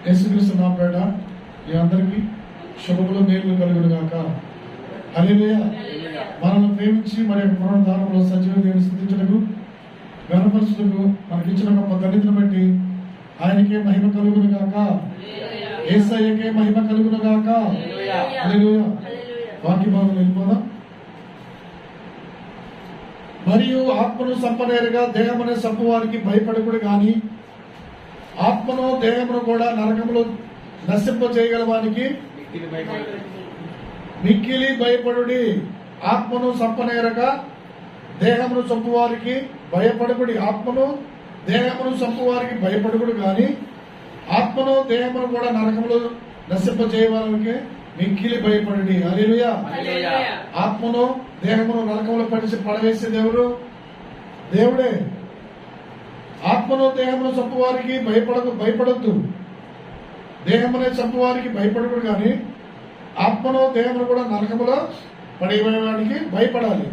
యేసుక్రీస్తు నామమున మీ అందరికీ శుభములు మేలు కలుగును గాక. హల్లెలూయా. మనల్ని ప్రేమించి మరి పునరుద్ధానంలో సజీవ దేవుని స్తుతించుటకు గణపరచుటకు మనకిచ్చిన గొప్ప ధన్యతను బట్టి ఆయనకే మహిమ కలుగును గాక. యేసయ్యకే మహిమ కలుగును గాక. హల్లెలూయా. వాక్య భాగం వెళ్ళిపోదాం. మరియు ఆత్మను సంపనేరుగా దేహమనే సంపు వారికి భయపడకుడు గాని ఆత్మను దేహమును కూడా నరకములో నశింప చేయగల వానికి మిక్కిలి భయపడుడి. ఆత్మను సంపనేరగా దేహమును చంపు వారికి భయపడకుడి. ఆత్మను దేహమును చంపు వారికి భయపడకుడు గాని ఆత్మను దేహమును కూడా నరకములో నశింప చేయవారికి మిక్కిలి భయపడుడి. హల్లెలూయా. ఆత్మను దేహమును నరకంలో పడవేసే దేవుడే. ఆత్మను దేహమును చంపు వారికి భయపడద్దు. దేహమునే చంపు వారికి భయపడకుడు కానీ ఆత్మను దేహమును కూడా నరకములో పడేవాడికి భయపడాలి.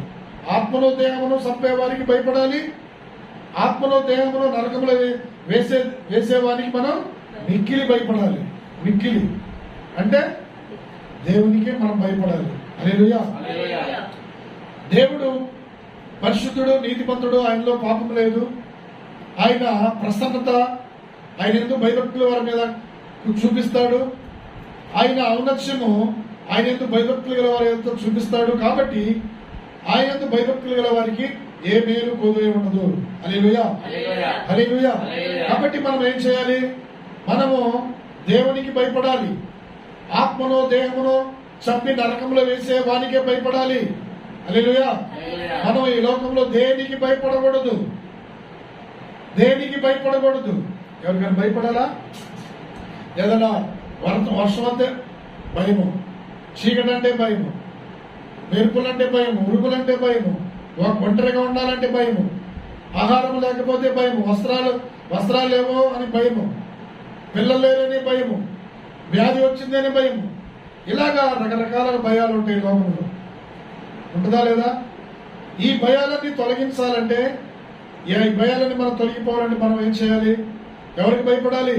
ఆత్మను దేహమును చంపేవారికి భయపడాలి. ఆత్మను దేహమును నరకములో వేసేవారికి మనం మిక్కిలి భయపడాలి. మిక్కిలి అంటే దేవునికి మనం భయపడాలి. హల్లెలూయా. దేవుడు పరిశుద్ధుడు, నీతిమంతుడు, ఆయనలో పాపం లేదు. ఆయన ప్రసన్నత, ఆయన ఎందుకు భయభక్తుల వారి మీద చూపిస్తాడు. ఆయన ఔన్నత్యము ఆయన ఎందుకు భయభక్తులు గల వారి ఎంతో చూపిస్తాడు. కాబట్టి ఆయన ఎందుకు భయభక్తులు గల వారికి ఏ మేలు కోదే ఉండదు. హల్లెలూయా. హల్లెలూయా. కాబట్టి మనం ఏం చేయాలి? మనము దేవునికి భయపడాలి. ఆత్మను దేహమును చంపి నరకంలో వేసే వానికే భయపడాలి. హల్లెలూయా. మనం ఈ లోకంలో దేనికి భయపడకూడదు. దేనికి భయపడకూడదు. ఎవరికైనా భయపడాలా? ఏదైనా వర్షం అంటే భయము, చీకటి అంటే భయము, మెరుపులంటే భయము, ఉరుకులంటే భయము, ఒంటరిగా ఉండాలంటే భయము, ఆహారం లేకపోతే భయము, వస్త్రాలు లేవో అని భయము, పిల్లలు లేరని భయము, వ్యాధి వచ్చిందని భయము. ఇలాగా రకరకాల భయాలు ఉంటాయి లోకంలో. ఉంటుందా లేదా? ఈ భయాలన్నీ తొలగించాలంటే, ఈ భయాలన్నీ మనం తొలగిపోవాలంటే మనం ఏం చేయాలి? ఎవరికి భయపడాలి?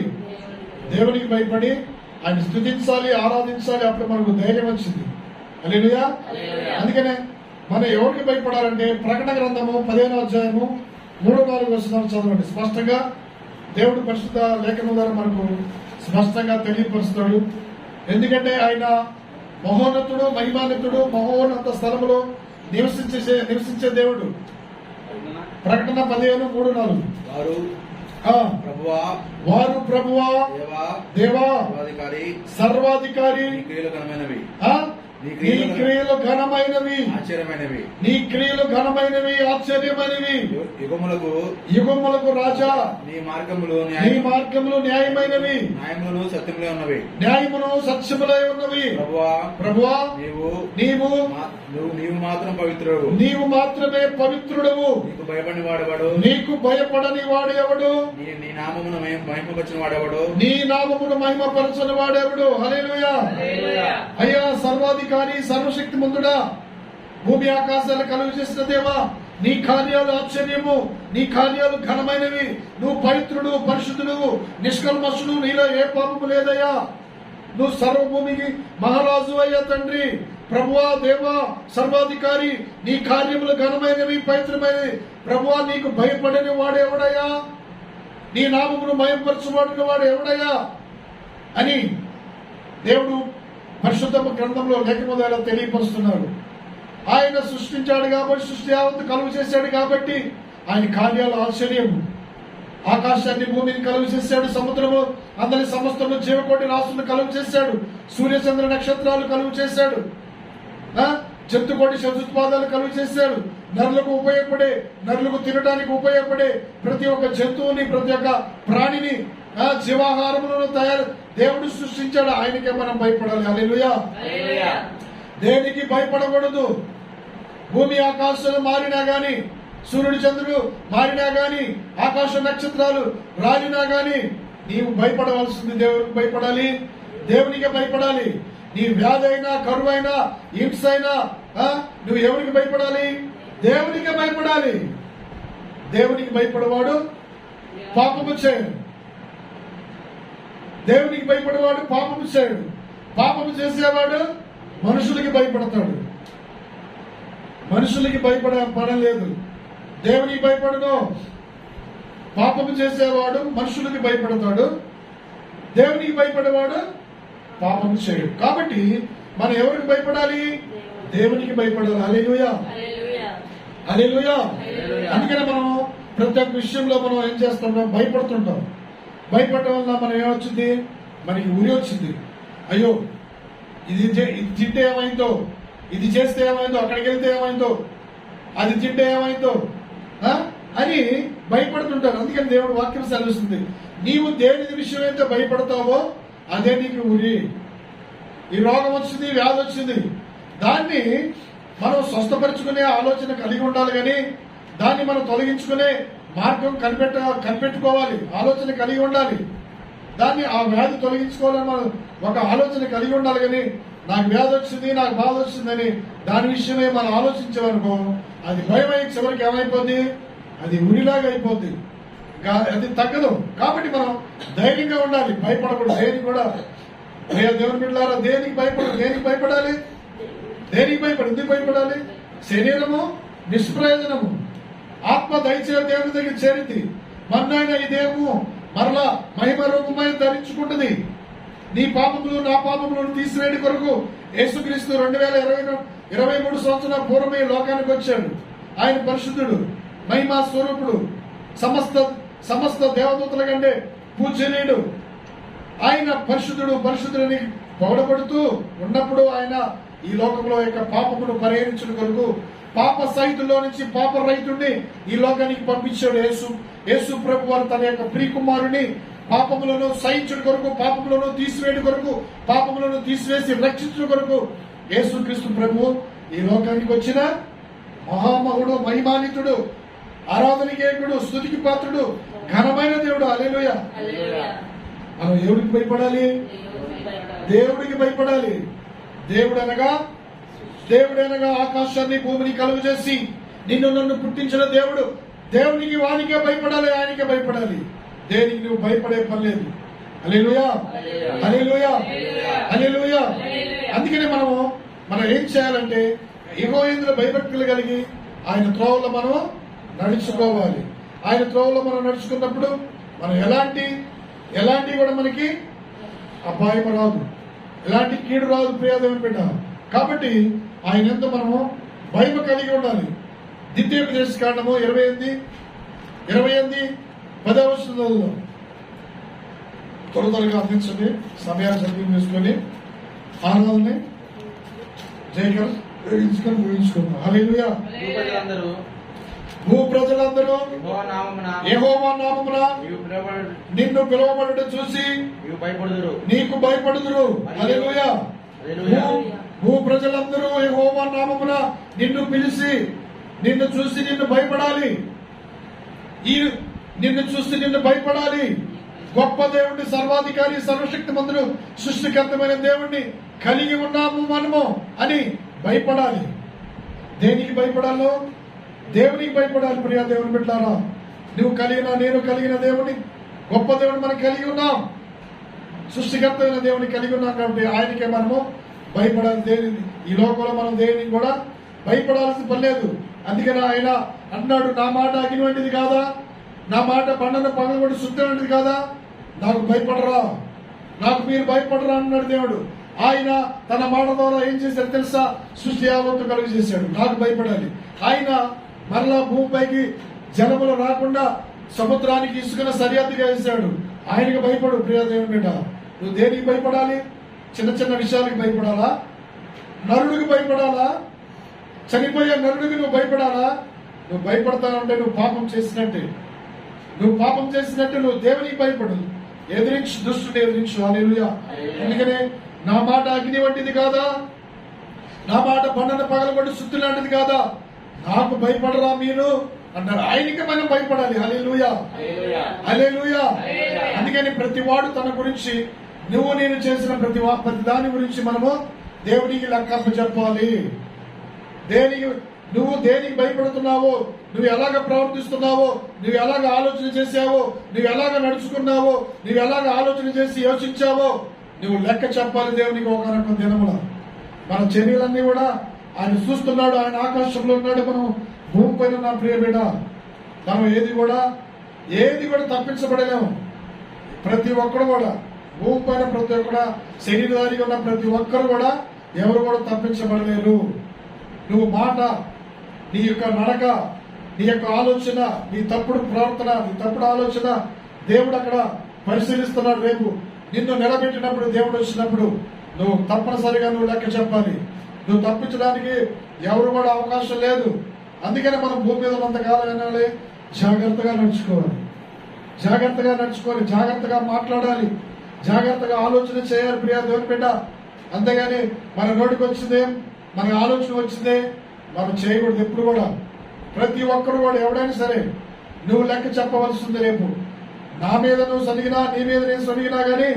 దేవునికి భయపడి ఆయన స్తుతించాలి, ఆరాధించాలి. అప్పుడు మనకు ధైర్యం వచ్చింది. హల్లెలూయా. అందుకనే మనం ఎవరికి భయపడాలంటే ప్రకటన గ్రంథము 15వ అధ్యాయము 3-4 వచనాలు చదవండి. స్పష్టంగా దేవుడు పరిశుద్ధ లేఖనం ద్వారా మనకు స్పష్టంగా తెలియపరుస్తాడు. ఎందుకంటే ఆయన మహోన్నతుడు, మహిమాన్వితుడు, మహోన్నత స్థలములో నివసించే దేవుడు. ప్రకటన 15:3-4 వారు ప్రభువా దేవా సర్వాధికారి నీ క్రియలు ఘనమైనవి, నీ క్రియలు ఘనమైనవి, ఆశ్చర్యమైనవి. యుగములకు రాజా నీ మార్గములు న్యాయమైనవి, న్యాయమును సత్యములై ఉన్నవి. ప్రభువా నీవు మాత్రం పవిత్రుడు, నీవు మాత్రమే పవిత్రుడవు. నీకు భయపడని వాడు ఎవడు? నీ నామమును మహిమపరచని వాడెవడు? హల్లెలూయా. అయ్యా సర్వాధికారి, సర్వశక్తి మంతుడా, భూమి ఆకాశాలు కలుగు చేసిన దేవా, నీ కార్యాలు ఆశ్చర్యము, నీ కార్యాలు ఘనమైనవి. నువ్వు పవిత్రుడు, పరిశుద్ధుడు, నిష్కల్మషుడు, నీలో ఏ పాపము లేదయ్యా. నువ్వు సర్వభూమికి మహారాజు అయ్యా తండ్రి. ప్రభువా దేవా సర్వాధికారి, నీ కార్యములు ఘనమైనవి, పవిత్రమైనవి. ప్రభువా నీకు భయపడని వాడు ఎవడయ్యా? నీ నామమును మహిమపరచువాడిన వాడు ఎవడయ్యా అని దేవుడు పరిశుద్ధ గ్రంథంలో లేఖనం ద్వారా తెలియపరుస్తున్నాడు. ఆయన సృష్టించాడు కాబట్టి, సృష్టి యావత్తు కలుగు చేశాడు కాబట్టి ఆయన కార్యాలు ఆశ్చర్యం. ఆకాశాన్ని భూమిని కలుగు చేశాడు, సముద్రము అందరి సమస్తము జీవకోటి రాసులను కలుగు చేశాడు, సూర్యచంద్ర నక్షత్రాలు కలుగు చేశాడు, జంతుకోటి చతుత్పాదాలు కలుగు చేశాడు. నరులకు తినడానికి ఉపయోగపడే ప్రతి ఒక్క జంతువుని, ప్రతి ఒక్క ప్రాణిని, జీవాహారములను దేవుడు సృష్టించాడు. ఆయనకే మనం భయపడాలి. హల్లెలూయా. దేనికి భయపడకూడదు. భూమి ఆకాశాలు మారినా గాని, సూర్యుడు చంద్రుడు మారినా గాని, ఆకాశ నక్షత్రాలు రాలినా గాని నీవు భయపడవలసింది దేవునికి భయపడాలి, దేవునికే భయపడాలి. నీ వ్యాధి అయినా, కరువైనా, హింస అయినా నువ్వు ఎవరికి భయపడాలి? దేవునికే భయపడాలి. దేవునికి భయపడవాడు పాపము చేయడు. దేవునికి భయపడేవాడు పాపము చేయడు. పాపము చేసేవాడు మనుషులకి భయపడతాడు. మనుషులకి పడలేదు, దేవునికి భయపడను. పాపము చేసేవాడు మనుషులకి భయపడతాడు, దేవునికి భయపడేవాడు పాపము చేయడు. కాబట్టి మనం ఎవరికి భయపడాలి? దేవునికి భయపడాలి. హల్లెలూయా, హల్లెలూయా. అందుకనే మనం ప్రతి ఒక్క విషయంలో మనం ఏం చేస్తుంటాం? భయపడుతుంటాం. భయపడటం వల్ల మనం ఏమొచ్చింది? మనకి ఉరి వచ్చింది. అయ్యో ఇది తింటే ఏమైందో, ఇది చేస్తే ఏమైందో, అక్కడికి వెళ్తే ఏమైందో, అది తింటే ఏమైందో అని భయపడుతుంటారు. అందుకని దేవుడు వాక్యం సెలవిస్తుంది, నీవు దేని విషయం అయితే భయపడతావో అదే నీకు ఉరి. ఈ రోగం వచ్చింది, వ్యాధి వచ్చింది, దాన్ని మనం స్వస్థపరుచుకునే ఆలోచన కలిగి ఉండాలి. కానీ దాన్ని మనం తొలగించుకునే మార్గం కనిపెట్టుకోవాలి, ఆలోచన కలిగి ఉండాలి. దాన్ని ఆ వ్యాధి తొలగించుకోవాలని మనం ఒక ఆలోచన కలిగి ఉండాలి. కానీ నాకు వ్యాధి వచ్చింది, నాకు బాధ వచ్చిందని దాని విషయమే మనం ఆలోచించామనుకో, అది భయమై చివరికి ఏమైపోద్ది? అది ఉరిలాగా అయిపోద్ది, అది తగ్గదు. కాబట్టి మనం ధైర్యంగా ఉండాలి, భయపడకూడదు. దేనికి కూడా దేవుని బిడ్డలారా, దేనికి భయపడాలి? దేనికి ఎందుకు భయపడాలి? శరీరము నిష్ప్రయోజనము, ఆత్మ దయచే దేవుని దగ్గర చేరింది. మన్నైన ఈ దేహము మరలా మహిమ రూపమై ధరించుకుంటుంది. నీ పాపములు నా పాపములను తీసివేయడం కొరకు యేసుక్రీస్తు 2023 సంవత్సరాల పూర్వమే లోకానికి వచ్చాడు. ఆయన పరిశుద్ధుడు, మహిమా స్వరూపుడు, సమస్త దేవదూతల కంటే పూజనీయుడు. ఆయన పరిశుద్ధుడిని పొగడబడుతూ ఉన్నప్పుడు ఆయన ఈ లోకంలో యొక్క పాపమును పరిహరించడం కొరకు పాప సహితుల్లో నుంచి పాప రహితుడిని ఈ లోకానికి పంపించాడు. యేసు ప్రభు వారు తన యొక్క ప్రియకుమారుని పాపములను సహించడం కొరకు, పాపములను తీసివేయడం కొరకు, పాపములను తీసివేసి రక్షించడం కొరకు యేసుక్రీస్తు ప్రభు ఈ లోకానికి వచ్చిన మహామహుడు, మహిమానితుడు, ఆరాధనకేకుడు, స్తుతికి పాత్రుడు, ఘనమైన దేవుడు. హల్లెలూయా. మనం ఎవరికి భయపడాలి? దేవుడికి భయపడాలి. దేవుడనగా ఆకాశాన్ని భూమిని కలుగు చేసి నిన్ను నన్ను పుట్టించిన దేవుడు. దేవునికి వానికే భయపడాలి, ఆయనకే భయపడాలి. దేనికి నువ్వు భయపడే పని లేదు. హల్లెలూయా, హల్లెలూయా, హల్లెలూయా. అందుకనే మనం ఏం చేయాలంటే యెహోవాయందు భయభక్తులు కలిగి ఆయన త్రోవలో మనం నడుచుకోవాలి. ఆయన త్రోవలో మనం నడుచుకున్నప్పుడు మనం ఎలాంటి కూడా మనకి అపాయం రాదు, ఎలాంటి కీడు రాదు. ప్రియదేవుని బిడ్డ, కాబట్టి ఆయన ఎంతో మనము భయం కలిగి ఉండాలి. ద్వితీయోపదేశ కాండము 28:10 త్వరగా అందించండి. సమయాన్ని సద్వినియోగం చేసుకొని ఆరాధనని జయించుకొని ముగించుకుందాం. హల్లెలూయా. భూ ప్రజలందరూ యెహోవా నామమున నిన్ను పిలువబడుట చూసి నీకు భయపడుదురు. హల్లెలూయా. భూ ప్రజలందరూ యెహోవా నామమున నిన్ను పిలిచి నిన్ను చూసి నిన్ను భయపడాలి. నిన్ను చూసి నిన్ను భయపడాలి. గొప్ప దేవుణ్ణి, సర్వాధికారి, సర్వశక్తిమంతుడు, సృష్టికర్తమైన దేవుణ్ణి కలిగి ఉన్నాము మనము అని భయపడాలి. దేనికి భయపడాలో? దేవునికి భయపడాలి. ప్రియా దేవుని బిడ్డలారా, నేను కలిగిన దేవుని, గొప్ప దేవుని మనం కలిగి ఉన్నాం. సృష్టికర్తమైన దేవుని కలిగి ఉన్నాం. కాబట్టి ఆయనకే మనము భయపడాలి. ఈ లోకంలో మనం దేనికి కూడా భయపడాల్సిన పని లేదు. అందుకని ఆయన అన్నాడు, నా మాట అగ్ని వంటిది కాదా, నా మాట బండను పగలగొట్టి శుద్ధి వంటిది కాదా, నాకు భయపడరా, నాకు మీరు భయపడరా అన్నాడు దేవుడు. ఆయన తన మాట ద్వారా ఏం చేశాడు తెలుసా? సృష్టి యావత్తు కలుగు చేశాడు. నాకు భయపడాలి. ఆయన మరలా భూమిపైకి జలములు రాకుండా సముద్రానికి ఇసుకన సరిహద్దుగా వేశాడు. ఆయనకి భయపడు. ప్రియదేవుని బిడ్డ, నువ్వు దేనికి భయపడాలి? చిన్న విషయాలకు భయపడాలా? నరుడికి భయపడాలా? చనిపోయే నరుడికి నువ్వు భయపడాలా? నువ్వు భయపడతానంటే నువ్వు పాపం చేసినట్టే. నువ్వు దేవునికి భయపడు. ఎదిరించు, దుష్టుని ఎదిరించు. హల్లెలూయా. అందుకనే నా మాట అగ్ని వంటిది కాదా, నా మాట బండను పగలగొట్టి సుత్తి లాంటిది కాదా, నాకు భయపడరా మీరు అన్నారు. ఆయనకి మనం భయపడాలి. హల్లెలూయా, హల్లెలూయా. అందుకని ప్రతి వాడు తన గురించి, నువ్వు నేను చేసిన ప్రతి దాని గురించి మనము దేవునికి లెక్కలు చెప్పాలి. నువ్వు దేనికి భయపడుతున్నావో, నువ్వు ఎలాగ ప్రవర్తిస్తున్నావో, నువ్వు ఎలాగ ఆలోచన చేసావో, నువ్వు ఎలాగ నడుచుకున్నావో, నువ్వు ఎలాగ ఆలోచన చేసి యోచించావో నువ్వు లెక్క చెప్పాలి దేవునికి ఒకనొక దినమున. మన చర్యలన్నీ కూడా ఆయన చూస్తున్నాడు. ఆయన ఆకాశంలో ఉన్నాడు, మనం భూమి పైన ఉన్న ప్రియ బిడ్డ. మనం ఏది కూడా తప్పించబడలేము. ప్రతి ఒక్కరు కూడా భూమి పైన ప్రతి ఒక్కడ శరీరధారిగా ఉన్న ప్రతి ఒక్కరు కూడా ఎవరు కూడా తప్పించబడలేరు. నువ్వు మాట, నీ యొక్క నడక, నీ యొక్క ఆలోచన, నీ తప్పుడు ప్రవర్తన, నీ తప్పుడు ఆలోచన దేవుడు అక్కడ పరిశీలిస్తున్నాడు. రేపు నిన్ను నిలబెట్టినప్పుడు, దేవుడు వచ్చినప్పుడు నువ్వు తప్పనిసరిగా నువ్వు లెక్క చెప్పాలి. నువ్వు తప్పించడానికి ఎవరు కూడా అవకాశం లేదు. అందుకని మనం భూమి మీద ఉన్నంతకాలం వినాలి, జాగ్రత్తగా నడుచుకోవాలి, జాగ్రత్తగా మాట్లాడాలి, జాగ్రత్తగా ఆలోచన చేయాలి ప్రియా దేవుని బిడ్డ. అంతేగాని మన నోటికి వచ్చిందే, మన ఆలోచన వచ్చిందే మనం చేయకూడదు ఎప్పుడు కూడా. ప్రతి ఒక్కరు కూడా ఎవడైనా సరే నువ్వు లెక్క చెప్పవలసి ఉంది రేపు. నా మీద నువ్వు సనిగినా, నీ మీద నేను సనిగినా గానీ,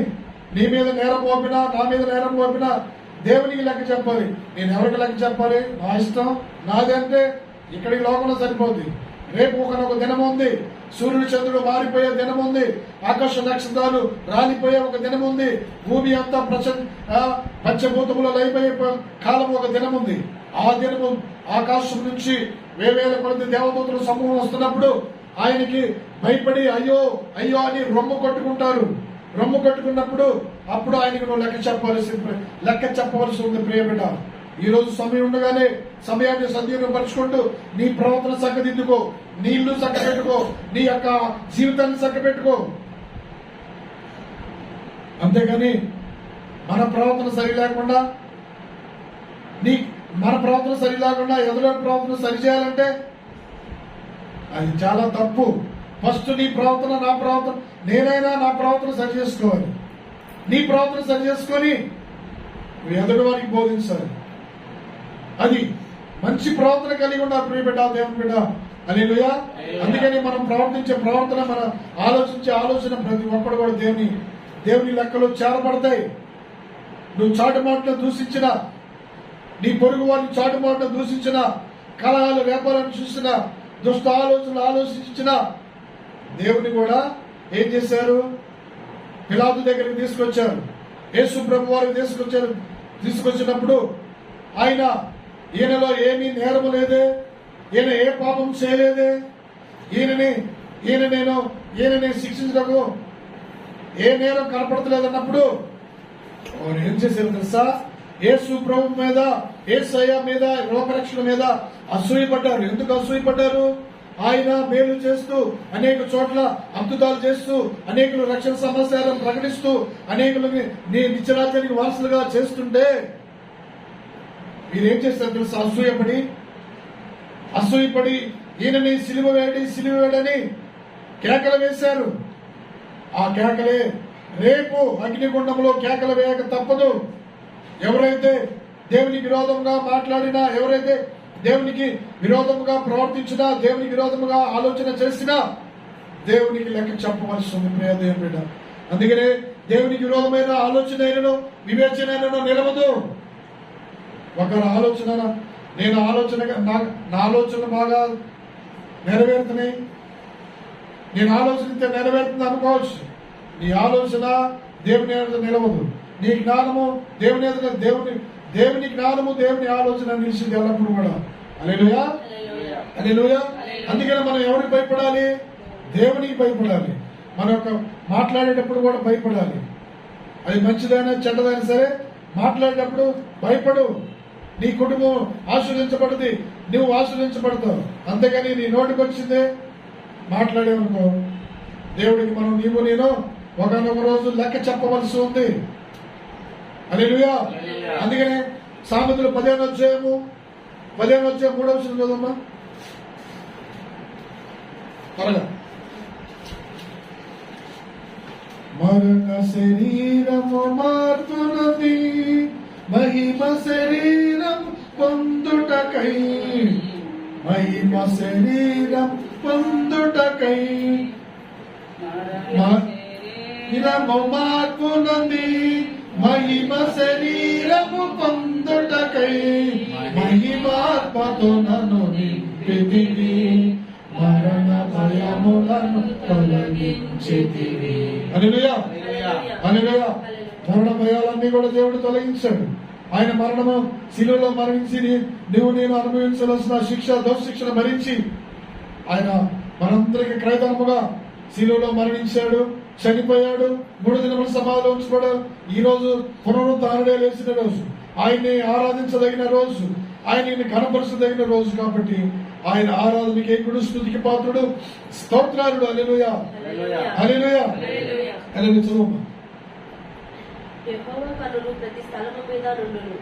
నీ మీద నేరం మోపినా, నా మీద నేరం మోపినా దేవునికి లెక్క చెప్పాలి. నేను ఎవరికి లెక్క చెప్పాలి? నా ఇష్టం నాది అంటే ఇక్కడికి లోకంలో సరిపోద్ది. రేపు ఒకనొక దినం ఉంది, సూర్యుడు చంద్రుడు మారిపోయే దినం ఉంది, ఆకాశ నక్షత్రాలు రాలిపోయే ఒక దినం ఉంది, భూమి అంతా పంచభూతములో లైపోయే కాలం ఒక దినం ఉంది. ఆ దినము ఆకాశం నుంచి వేవేల కొద్ది దేవదూతల సమూహం వస్తున్నప్పుడు ఆయనకి భయపడి అయ్యో అయ్యో అని రొమ్ము కొట్టుకున్నప్పుడు అప్పుడు ఆయనకు నువ్వు లెక్క చెప్పవలసి ఉంది ప్రియ బిడ్డ. ఈ రోజు సమయం ఉండగానే సమయాన్ని సద్వినియోగపరచుకుంటూ నీ ప్రవర్తన చక్కదిద్దుకో, నీ ఇల్లు చక్కబెట్టుకో, నీ యొక్క జీవితాన్ని చక్కబెట్టుకో. అంతేగాని మన ప్రవర్తన సరి లేకుండా ఎదుటి ప్రవర్తన సరిచేయాలంటే అది చాలా తప్పు. ఫస్ట్ నీ ప్రవర్తన, నా ప్రవర్తన సరి చేసుకోవాలి. నీ ప్రవర్తన సరి చేసుకొని ఎదుటి వారికి బోధించాలి. అది మంచి ప్రవర్తన కలిగి ఉండాలి ప్రియ బిడ్డ, దేవుని బిడ్డ. హల్లెలూయా. అందుకని మనం ప్రవర్తించే ప్రవర్తన, మన ఆలోచించే ఆలోచన ప్రతి ఒక్కడు కూడా దేవుని లెక్కలో చేరబడతాయి. నువ్వు చాటు మాటను దూషించిన, నీ పొరుగు వారిని చాటు మాటను దూషించిన, కలహాలు వ్యాపారాన్ని చూసిన, దుష్ట ఆలోచనలు ఆలోచించిన దేవుని కూడా ఏం చేశారు? పిలాతు దగ్గరికి తీసుకొచ్చారు. యేసు ప్రభు వారికి తీసుకొచ్చినప్పుడు ఈయనలో ఏమీ నేరము లేదే, ఈయన ఏ పాపం చేయలేదే, ఈయనని శిక్షించడము ఏ నేరం కనపడతలేదన్నప్పుడు వారు ఏం చేశారు తెలుసా? యేసు ప్రభు మీద, యేసయ్య మీద, లోకరక్షణ మీద అసూయపడ్డారు. ఎందుకు అసూయపడ్డారు? ఆయన మేలు చేస్తూ, అనేక చోట్ల అద్భుతాలు చేస్తూ, అనేకులు రక్షణ సమాచారం ప్రకటిస్తూ, అనేకులని నిత్యరాజ్యానికి వారసులుగా చేస్తుంటే మీరేం చేస్తారు తెలుసా? అసూయపడి ఈయనని సిలువ వేడని కేకలు వేశారు. ఆ కేకలే రేపు అగ్నిగుండంలో కేకలు వేయక తప్పదు. ఎవరైతే దేవునికి విరోధంగా మాట్లాడినా, ఎవరైతే దేవునికి విరోధముగా ప్రవర్తించినా, దేవునికి విరోధముగా ఆలోచన చేసినా దేవునికి లెక్క చెప్పవలసి ఉంది ప్రియ దేవుని బిడ్డ. అందుకనే దేవునికి విరోధమైన ఆలోచన వివేచన నిలవదు. ఒకరి ఆలోచన, నా ఆలోచన బాగా నెరవేరుతున్నాయి, నేను ఆలోచన నెరవేరుతుంది అనుకోవచ్చు. నీ ఆలోచన దేవుని నిలవదు. నీ జ్ఞానము దేవుని జ్ఞానము, దేవుని ఆలోచన నిలిచింది ఎల్లప్పుడు కూడా. హల్లెలూయా, హల్లెలూయా. అందుకని మనం ఎవరికి భయపడాలి? దేవునికి భయపడాలి. మన యొక్క మాట్లాడేటప్పుడు కూడా భయపడాలి. అది మంచిదైనా చెడ్డదైనా సరే మాట్లాడేటప్పుడు భయపడు. నీ కుటుంబం ఆశీర్వదించబడుతుంది, నువ్వు ఆశీర్వదించబడతావు. అంతేగాని నీ నోటికి వచ్చిందే మాట్లాడేవనుకో, దేవుడికి నేను ఒకనొక రోజు లెక్క చెప్పవలసి ఉంది. హల్లెలూయా. అందుకనే సామెతలు 15వ అధ్యాయము 3వ వచనం చదవమ్మా త్వరగా. మరణ శరీరము మార్చునది, మహిమ శరీరం పొందుటకై, మహిమ శరీరం పొందుటకై మార్పునంది, మహిమ శరీరము పొందుటకై మహిమాత్మతో నన్ను నింపితివి, మరణ భయములను తొలగించితివి. హల్లెలూయా, హల్లెలూయా. మరణ భయాలన్నీ కూడా దేవుడు తొలగించాడు. ఆయన మరణము శిలువలో మరణించి నీవు నేను అనుభవించవలసిన శిక్ష దోషశిక్షణ భరించి ఆయన మనందరికి క్రైదనముగా శిలువలో మరణించాడు, చనిపోయాడు, 3 దినముల సమాధిలో ఉంచబడ్డాడు. ఈ రోజు పునరుద్ధారణే లేచిన రోజు, ఆయన్ని ఆరాధించదగిన రోజు, ఆయన్ని కనపరచదగిన రోజు. కాబట్టి ఆయన ఆరాధనకి ఏకుడు, స్తుతికి పాత్రుడు, స్తోత్రాలుడు. హల్లెలూయా, హల్లెలూయా, హల్లెలూయా. చదువు. యెహోవా కనులు ప్రతి స్థలము మీద నుండును,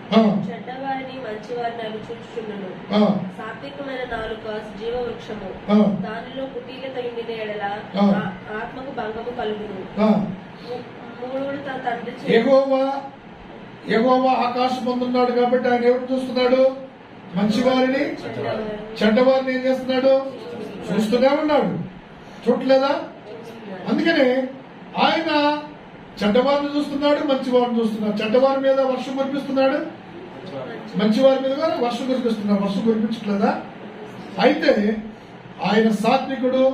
చెడ్డవారిని మంచివారిని అవి చూచుచుండును. సాత్వికమైన నాలుక జీవవృక్షము, దానిలో కుటీలత ఉండిన ఎడల ఆత్మకు భంగము కలుగును. మూఢుడు తన తండ్రి యెహోవా ఆకాశమందున్నాడు కాబట్టి ఆయన ఎవరు చూస్తున్నాడు? మంచివారిని చెడ్డవారిని ఏం చేస్తున్నాడు? చూస్తూనే ఉన్నాడు. చూడలేదా? అందుకనే ఆయన చెడ్డవారిని చూస్తున్నాడు, మంచివారిని చూస్తున్నాడు. చెడ్డవారి మీద వర్షం కురిపిస్తున్నాడు, మంచివారి మీద కూడా వర్షం కురిపిస్తున్నాడు. వర్షం కురిపించట్లేదా? అయితే ఆయన సాత్వికుడు,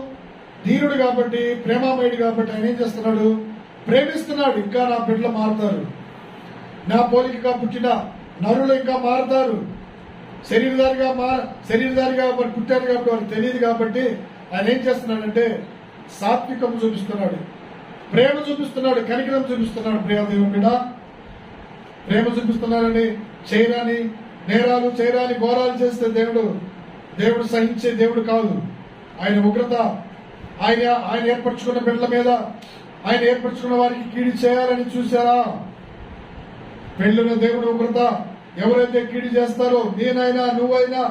ధీరుడు కాబట్టి, ప్రేమామయుడు కాబట్టి ఆయన ఏం చేస్తున్నాడు? ప్రేమిస్తున్నాడు. ఇంకా నా బిడ్డలు మారుతారు, నా పోలికగా పుట్టిన నరులు ఇంకా మారుతారు. శరీరధారిగా వారు పుట్టారు కాబట్టి వారికి తెలియదు కాబట్టి ఆయన ఏం చేస్తున్నాడంటే సాత్వికం చూపిస్తున్నాడు, ప్రేమ చూపిస్తున్నాడు, కనికరం చూపిస్తున్నాడు. ప్రియ దేవుని బిడ్డ, ప్రేమ చూపిస్తున్నాడని చేయరాని నేరాలు చేయరాని ఘోరాలు చేస్తే దేవుడు సహించే దేవుడు కాదు. ఆయన ఉగ్రత ఆయన ఏర్పరచుకున్న బిడ్డల మీద, ఆయన ఏర్పరచుకున్న వారికి కీడి చేయాలని చూశారా? పెళ్లిన దేవుడు ఉగ్రత ఎవరైతే కీడి చేస్తారో, నేనైనా నువ్వైనా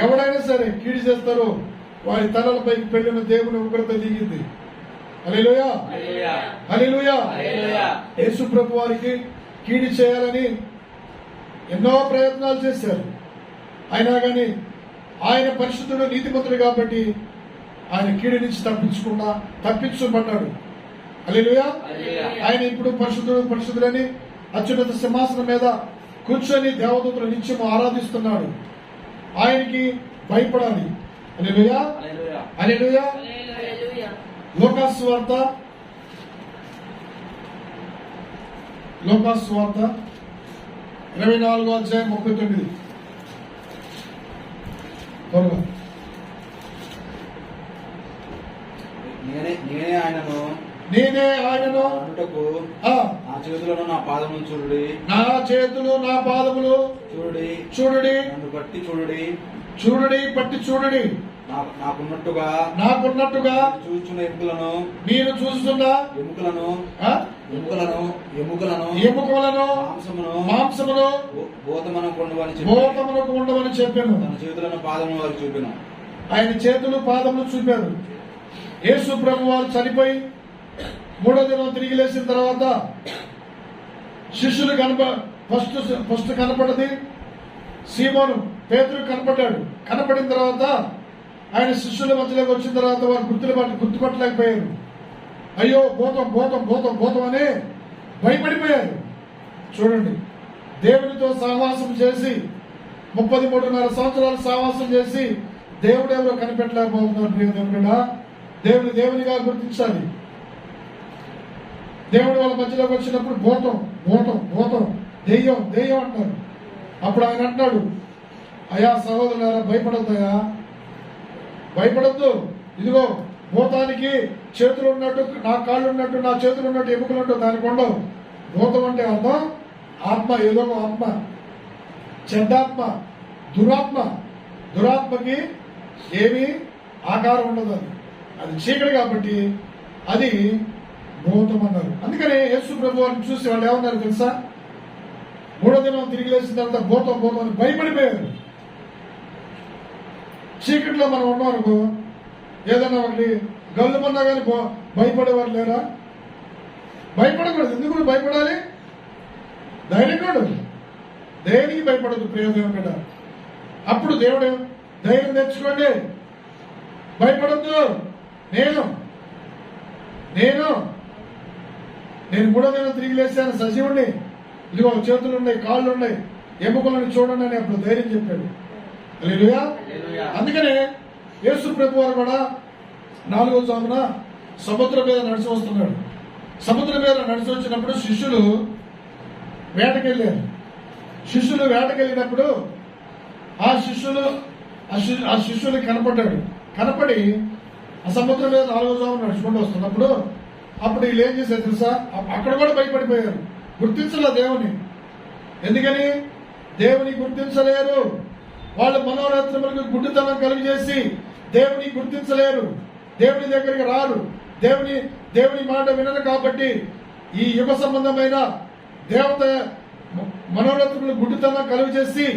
ఎవడైనా సరే కీడి చేస్తారో వారి తలలపై పెళ్లిన దేవుని ఉగ్రత దిగింది. హల్లెలూయా, హల్లెలూయా. యేసు ప్రభు వారికి కీడి చేయాలని ఎన్నో ప్రయత్నాలు చేశారు. అయినా కానీ ఆయన పరిశుద్ధుడు, నీతిమంతుడు కాబట్టి ఆయన కీడి నుంచి తప్పించబడ్డాడు. హల్లెలూయా. ఆయన ఇప్పుడు పరిశుద్ధుడని అత్యున్నత సింహాసనం మీద కూర్చొని దేవదూతలు నిత్యము ఆరాధిస్తున్నాడు. ఆయనకి భయపడాలి. హల్లెలూయా, హల్లెలూయా. లోకాసు వార్త 24వ అధ్యాయం 39. నేనే ఆయనను అంటకు నా చేతులను నా పాదములు చూడుడి, నా చేతులు నా పాదములు చూడుడి, నన్ను బట్టి చూడుడి, పట్టి చూడుడి. నాకున్నట్టుగా చూస్తున్న మీరు చూస్తున్న ఎముకలను మాంసమును భూతమునకు ఉండవని చెప్పాను. తన చేతులను పాదములు వారికి చూపాను. ఆయన చేతులు పాదములు చూపారు. యేసు ప్రభు వారు చనిపోయి 3వ దినం తిరిగి లేచిన తర్వాత శిష్యులు ఫస్ట్ కనపడది సీమోను పేతురు కనపడ్డాడు. కనపడిన తర్వాత ఆయన శిష్యుల మధ్యలోకి వచ్చిన తర్వాత వారు గుర్తుపట్టలేకపోయారు. అయ్యో భూతం అనే భయపడిపోయారు. చూడండి, దేవునితో సహవాసం చేసి 33.5 సంవత్సరాలు సహవాసం చేసి దేవుడు ఎవరో కనిపెట్టలేకపోతున్నారు. ప్రియ దేవుడా, దేవునిగా గుర్తించాలి. దేవుడు వాళ్ళ మధ్యలోకి వచ్చినప్పుడు భూతం దెయ్యం అంటారు. అప్పుడు ఆయన అంటున్నాడు, అయ్యా సహోదరులారా, భయపడద్దు. ఇదిగో భూతానికి చేతులు ఉన్నట్టు, నా కాళ్ళు ఉన్నట్టు, నా చేతులు ఉన్నట్టు, ఎముకలు ఉన్నట్టు దానికి ఉండవు. భూతం అంటే అర్థం ఆత్మ, ఏదో ఆత్మ, చెడ్డాత్మ, దురాత్మకి ఏమీ ఆకారం ఉండదు. అది చీకటి కాబట్టి అది భూతం అన్నారు. అందుకని యేసు ప్రభు వారిని చూసి వాళ్ళు ఏమన్నారు తెలుసా? 3వ దినం తిరిగి లేచిన తర్వాత భూతం అని భయపడిపోయారు. చీకటిలో మనం ఉన్నాం అనుకో, ఏదైనా ఒకటి గల్లుమన్నా కానీ భయపడేవారు లేరా? భయపడకూడదు. ఎందుకు భయపడాలి? ధైర్యంగా దేనికి భయపడదు. ప్రియదేవుని మీద అప్పుడు దేవుడు ధైర్యం తెచ్చుకోండి, భయపడద్దు. నేను 3వ దినం తిరిగి లేచాను, సజీవుడిని. ఇదిగో చేతులు ఉన్నాయి, కాళ్ళు ఉన్నాయి, ఎముకలను చూడండి అని అప్పుడు ధైర్యం చెప్పాడు. హల్లెలూయా. అందుకనే యేసు ప్రభు వారు కూడా 4వ జామున సముద్రం మీద నడిచి వస్తున్నాడు. సముద్రం మీద నడిచి వచ్చినప్పుడు శిష్యులు వేటకెళ్ళారు. శిష్యులు వేటకెళ్ళినప్పుడు ఆ శిష్యులు కనపడ్డాడు. కనపడి ఆ సముద్రం మీద 4వ జామున నడుచుకుంటూ వస్తున్నప్పుడు అప్పుడు వీళ్ళు ఏం చేశారు తెలుసా? అక్కడ కూడా భయపడిపోయారు. గుర్తించలే దేవుని. ఎందుకని? దేవుని గుర్తించలేరు. వాళ్ళ మనోనేత్రములకు గుడ్డితనం కలిగజేసి దేవుని గుర్తించలేరు. దేవుని దగ్గరికి రారు. దేవుని మాట వినరు. కాబట్టి ఈ యుగ సంబంధమైన దేవత మనోనేత్రములకు గుడ్డితనం కలుగజేసి,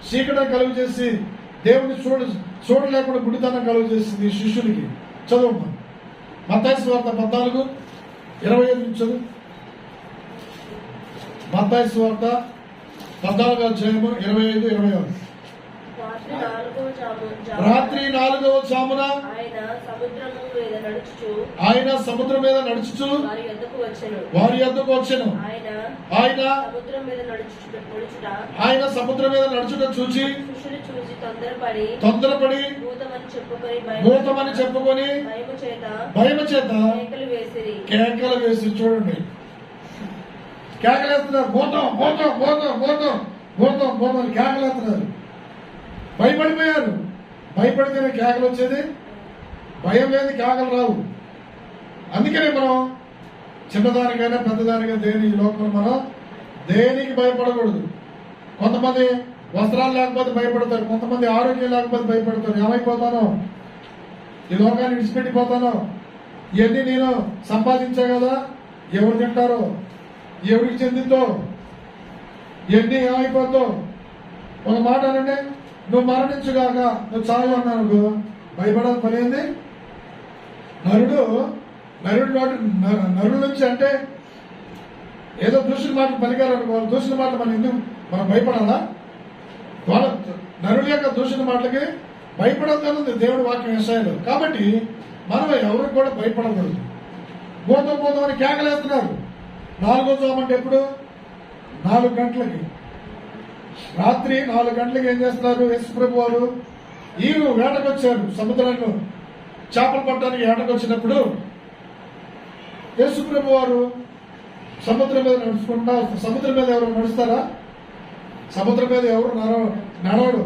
చీకటం కలుగజేసి, దేవుని చూడలేకుండా గుడ్డితనం కలుగజేసింది శిష్యులకి. చదువు మత్తయి సువార్త 14:25 నుంచి. మత్తయి సువార్త 14:25-26. రాత్రి 4వ జామున ఆయన సముద్రం మీద నడుచుచు వారి యొద్దకు వచ్చెను. ఆయన సముద్రం మీద నడుచుట చూచి తొందరపడి భూతమని చెప్పుకొని భయము చేత కేకలు వేసి, చూడండి కేకలేస్తున్నారు. భూతం భూతం భూతం భూతం భూతం భూతం అని కేకలేస్తున్నారు. భయపడిపోయారు. భయపడితేనే కేకలు వచ్చేది. భయం లేదు కేకలు రావు. అందుకనే మనం చిన్నదానికైనా పెద్దదానికైనా దేని ఈ లోకంలో మనం దేనికి భయపడకూడదు. కొంతమంది వస్త్రాలు లేకపోతే భయపడతారు. కొంతమంది ఆరోగ్యం లేకపోతే భయపడతారు. ఏమైపోతానో, ఈ లోకాన్ని విడిచిపెట్టిపోతానో, ఇవన్నీ నేను సంపాదించా కదా, ఎవరు తింటారో, ఎవరికి చెందిందో, ఇవన్నీ ఏమైపోతావు. ఒక మాట అనండి, నువ్వు మరణించుగాక, నువ్వు చావు అన్నాను, భయపడాలి పని ఏంది? నరుడు నుంచి అంటే ఏదో దూషణ మాటలు పలికారనుకో, దూషణ మాటలు మనం భయపడాలా? వాళ్ళ నరుడి యొక్క దూషణ మాటలకి భయపడద్దు దేవుడి వాక్యం విషయాలు. కాబట్టి మనం ఎవరికి కూడా భయపడకూడదు. పోతాం అని కేకలేస్తున్నారు. 4వ జాము అంటే ఎప్పుడు? 4 గంటలకి. రాత్రి 4 గంటలకి ఏం చేస్తున్నారు? యేసు ప్రభు వారు వీరు వేటకొచ్చారు. సముద్రంలో చేపలు పట్టడానికి వేటకొచ్చినప్పుడు యేసు ప్రభు వారు సముద్రం మీద నడుచుకుంటా. సముద్రం మీద ఎవరు నడుస్తారా? సముద్రం మీద ఎవరు నడవడు.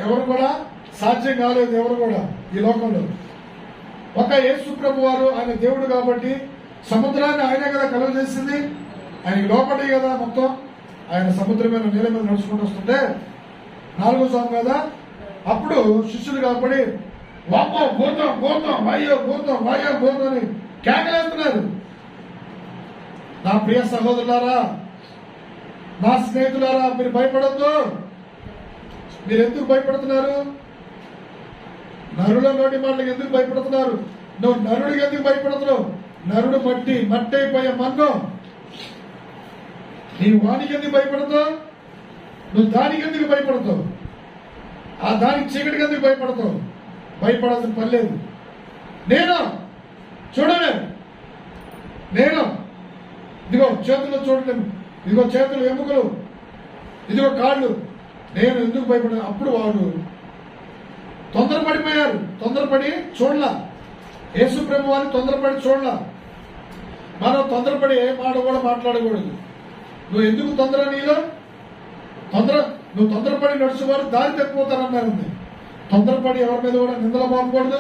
ఎవరు కూడా సాధ్యం కాలేదు. ఎవరు కూడా ఈ లోకంలో ఒక యేసు ప్రభు వారు, ఆయన దేవుడు కాబట్టి సముద్రాన్ని ఆయనే కదా కలుగజేసింది. ఆయనకి లోపడి కదా మొత్తం. ఆయన సముద్రం మీద నీళ్ళ మీద నడుచుకుంటూ వస్తుంటే 4వ జాము కదా, అప్పుడు శిష్యులు కాబట్టి వామ్మో భూతం భూతం వాయో భూతం వాయో భూతం అని కేకలేస్తున్నారు. నా ప్రియ సహోదరులారా, నా స్నేహితులారా, మీరు భయపడద్దు. మీరు ఎందుకు భయపడుతున్నారు? నరుల నోటి మాటలకు ఎందుకు భయపడుతున్నారు? నువ్వు నరుడికి ఎందుకు భయపడుతున్నావు? నరుడు మట్టి అయిపోయే మన్ను. నీవు వానికి ఎందుకు భయపడతావు? నువ్వు దానికి ఎందుకు భయపడతావు? ఆ దానికి చీకటికి ఎందుకు భయపడతావు? భయపడాల్సిన పని లేదు. చూడండి, ఇదిగో చేతులు చూడండి, ఇదిగో చేతులు ఎముకలు, ఇదిగో కాళ్ళు, నేను ఎందుకు భయపడాను? అప్పుడు వాడు తొందరపడిపోయారు. తొందరపడి చూడలా. యేసు ప్రభు వారిని తొందరపడి చూడలా. మనం తొందరపడి ఏ మాట కూడా మాట్లాడకూడదు. నువ్వు ఎందుకు తొందర? నువ్వు తొందరపడి నడుచువారు దారి తప్పిపోతారన్నారు. తొందరపడి ఎవరి మీద కూడా నిందలు మోపకూడదు.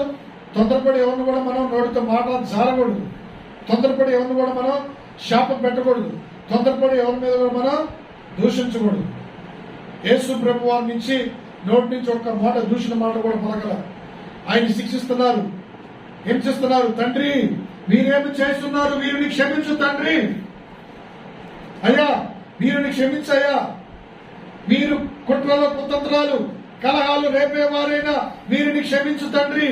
తొందరపడి ఎవరిని కూడా మనం నోటితో మాట జారకూడదు. తొందరపడి ఎవరిని కూడా మనం శాపం పెట్టకూడదు. తొందరపడి ఎవరి మీద కూడా మనం దూషించకూడదు. యేసు ప్రభు వారి నుంచి నోటి నుంచి ఒక్క మాట దూషణ మాట కూడా పలకల. ఆయన శిక్షిస్తున్నారు. ఏం చేస్తున్నారు? తండ్రి, వీరేమి చేస్తున్నారు? వీరిని క్షమించు తండ్రి. అయ్యా, వీరిని క్షమించయ్యా. వీరు కుట్రలు, కుతంత్రాలు, కలహాలు రేపేవారైనా వీరిని క్షమించు తండ్రి.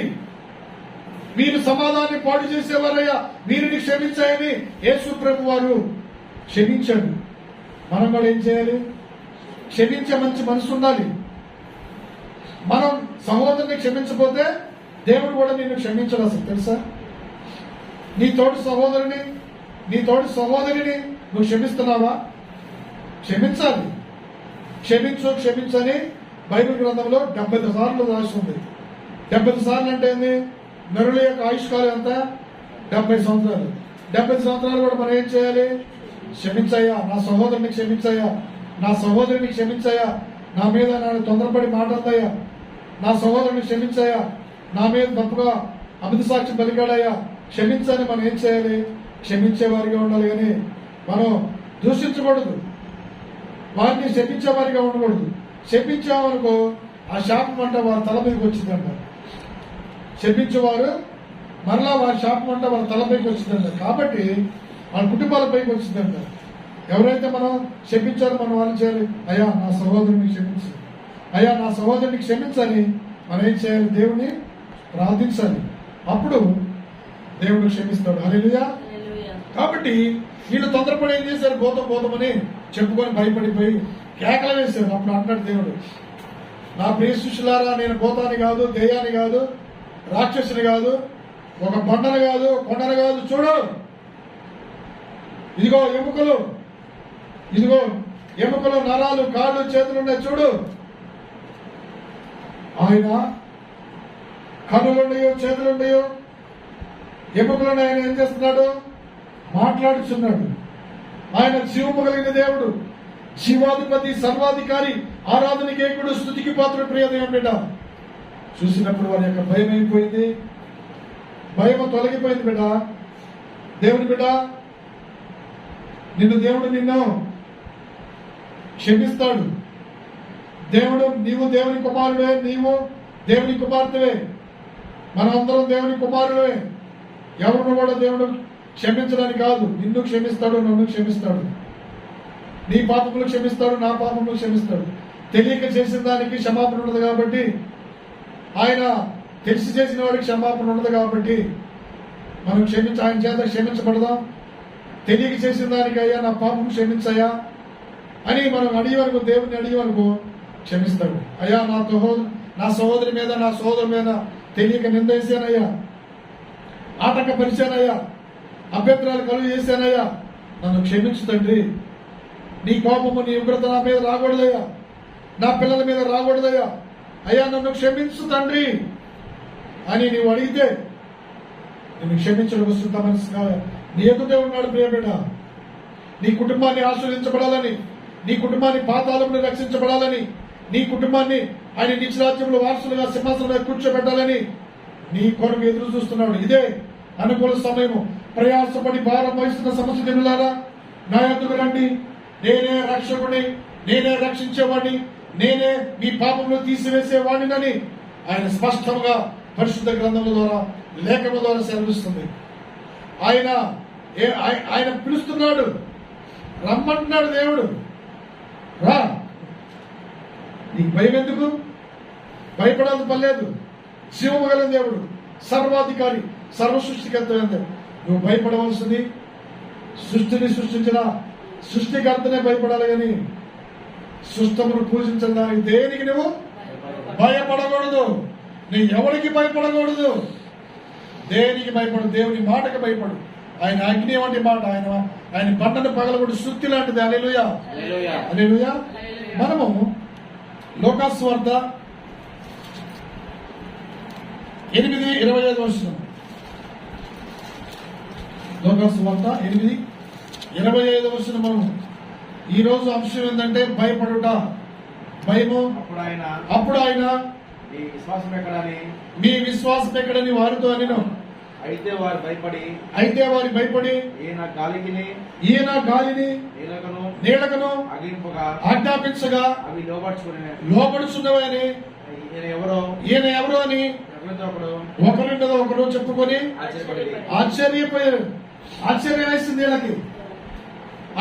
వీరు సమాధాన్ని పాడు చేసేవారయ్యా, వీరిని క్షమించాయని యేసు ప్రభు వారు క్షమించాడు. మనం కూడా ఏం చేయాలి? క్షమించే మంచి మనసు ఉండాలి. మనం సహోదరుని క్షమించకపోతే దేవుడు కూడా నిన్ను క్షమించడు. అసలు తెలుసా? నీ తోటి సహోదరిని నువ్వు క్షమిస్తున్నావా? క్షమించాలి. క్షమించని బైబిల్ గ్రంథంలో 70 సార్లు రాస్తుంది. 70 సార్లు అంటే ఏంది? నరుల యొక్క ఆయుష్కాలం ఎంత? 70 సంవత్సరాలు. 70 సంవత్సరాలు కూడా మనం ఏం చేయాలి? క్షమించయ్యా, నా సహోదరుని క్షమించయ్యా, నా సహోదరుని క్షమించయ్యా, నా మీద నన్ను తొందరపడి మాట్లాడతాయా, నా సహోదరుని క్షమించయ్యా, నా మీద తప్పుగా అమిత సాక్షి పలికాడయ్యా, క్షమించని మనం ఏం చేయాలి? క్షమించే వారిగా ఉండాలి. కానీ మనం దూషించకూడదు, వారిని శపించే వారిగా ఉండకూడదు. శపించామనుకో ఆ శాపం అంట వారి తల మీదకి వచ్చిందంట. శపించేవారు మరలా వారి శాపం అంట వారి తలపైకి వచ్చిందంట. కాబట్టి వాళ్ళ కుటుంబాలపైకి వచ్చిందంట. ఎవరైతే మనం శపించారో మనం వాళ్ళు చేయాలి, అయ్యా నా సహోదరుని క్షమించు, అయ్యా నా సహోదరుని క్షమించని మనం ఏం చేయాలి? దేవుని ప్రార్థించాలి. అప్పుడు దేవుడు క్షమిస్తాడు. హల్లెలూయా. కాబట్టి వీళ్ళు తొందరపడి ఏం చేశారు? పోతామని చెప్పుకొని భయపడిపోయి కేకలు వేశారు. అప్పుడు అంటాడు దేవుడు, నా ప్రియ శిష్యులారా, నేను పోతాని కాదు, దెయ్యాన్ని కాదు, రాక్షసుని కాదు, ఒక బండను కాదు, కొండను కాదు, చూడు ఇదిగో ఎముకలు, నరాలు, కాళ్ళు, చేతులు ఉన్నాయి, చూడు. ఆయన కన్నులున్నాయో, చేతులున్నాయో, ఎముకలున్నాయి. ఆయన ఏం చేస్తున్నాడు? మాట్లాడుచున్నాడు. ఆయన జీవము కలిగిన దేవుడు, జీవాధిపతి, సర్వాధికారి, ఆరాధనకేకుడు, స్తుతికి పాత్రుడు. ప్రియ దేవుని బిడ్డ, చూసినప్పుడు వారి యొక్క భయం అయిపోయింది, భయం తొలగిపోయింది. బిడ్డ, దేవుని బిడ్డ, దేవుడు నిన్ను క్షమిస్తాడు. నీవు దేవుని కుమారుడే, నీవు దేవుని కుమార్తెవే, మనమందరం దేవుని కుమారుడే. ఎవరిని కూడా దేవుడు క్షమించడానికి కాదు, నిన్ను క్షమిస్తాడు, నన్ను క్షమిస్తాడు, నీ పాపములు క్షమిస్తాడు, నా పాపములు క్షమిస్తాడు. తెలియక చేసిన దానికి క్షమాపణ ఉండదు కాబట్టి, ఆయన తెలిసి చేసిన వాడికి క్షమాపణ ఉండదు కాబట్టి మనం ఆయన చేత క్షమించబడదాం. తెలియక చేసిన దానికి అయ్యా నా పాపం క్షమించయ్యా అని మనం అడిగేవరకు, దేవుడిని అడిగేవరకు క్షమిస్తాడు. అయ్యా నా సహోదరి మీద, నా సహోదరు మీద తెలియక నిందేశానయ్యా, ఆటంకపరిచానయ్యా, అభ్యంతరాలు కలుగు చేశానయ్యా, నన్ను క్షమించు తండ్రి. నీ కోపము, నీ ఉగ్రత నా మీద రాకూడదయ్యా, నా పిల్లల మీద రాకూడదయ్యా, అయ్యా నన్ను క్షమించు తండ్రి అని నీవు అడిగితే నిన్ను క్షమించడం శుద్ధ మనసుగా నీ ఎదుటే ఉన్నాడు. ప్రియబిడ్డ, నీ కుటుంబాన్ని ఆశీర్వదించబడాలని, నీ కుటుంబాన్ని పాతాళమును రక్షించబడాలని, నీ కుటుంబాన్ని ఆయన నిత్యరాజ్యంలో వారసులుగా సింహాసనంలో కూర్చోబెట్టాలని నీ కొరకు ఎదురు చూస్తున్నాడు. ఇదే అనుకూల సమయము. ప్రయాసపడి భారం వహిస్తున్న సమస్య జనులారా, నా యొద్దకు రండి, నేనే రక్షకుడిని, నేనే రక్షించేవాడిని, నేనే మీ పాపంలో తీసివేసేవాడినని ఆయన స్పష్టంగా పరిశుద్ధ గ్రంథముల ద్వారా, లేఖల ద్వారా సెలవిస్తుంది. ఆయన పిలుస్తున్నాడు, రమ్మంటున్నాడు దేవుడు, రా. నీకు భయం ఎందుకు? భయపడాల్సిన పర్లేదు. జీవము గల దేవుడు, సర్వాధికారి, సర్వ సృష్టికర్త. నువ్వు భయపడవలసింది సృష్టిని సృష్టించిన సృష్టికర్తనే భయపడాలి. కానీ సృష్టమును పూజించడానికి దేనికి నువ్వు భయపడకూడదు. నువ్వు ఎవరికి భయపడకూడదు, దేనికి భయపడు, దేవుని మాటకు భయపడు. ఆయన అగ్ని వంటి మాట, ఆయన బండను పగలగొట్టి శుద్ధి లాంటిది. హల్లెలూయా, హల్లెలూయా. మనము లోకాసు వార్త 8:25 వచనం, లోకాసు వార్త 8:25 వచనం. మనం ఈ రోజు అంశం ఏంటంటే భయపడుట, భయము. అప్పుడు ఆయన మీ విశ్వాసం ఎక్కడని వారితో అనిను. అయితే వారు భయపడి ఈయన గాలిని నీడకను ఆజ్ఞాపించగా అవి లోబడుచున్నవని ఈయన ఎవరో అని ఒకరిండదో ఒకరు చెప్పుకొని ఆశ్చర్యపోయారు. ఆశ్చర్యం వేస్తుంది వీళ్ళకి.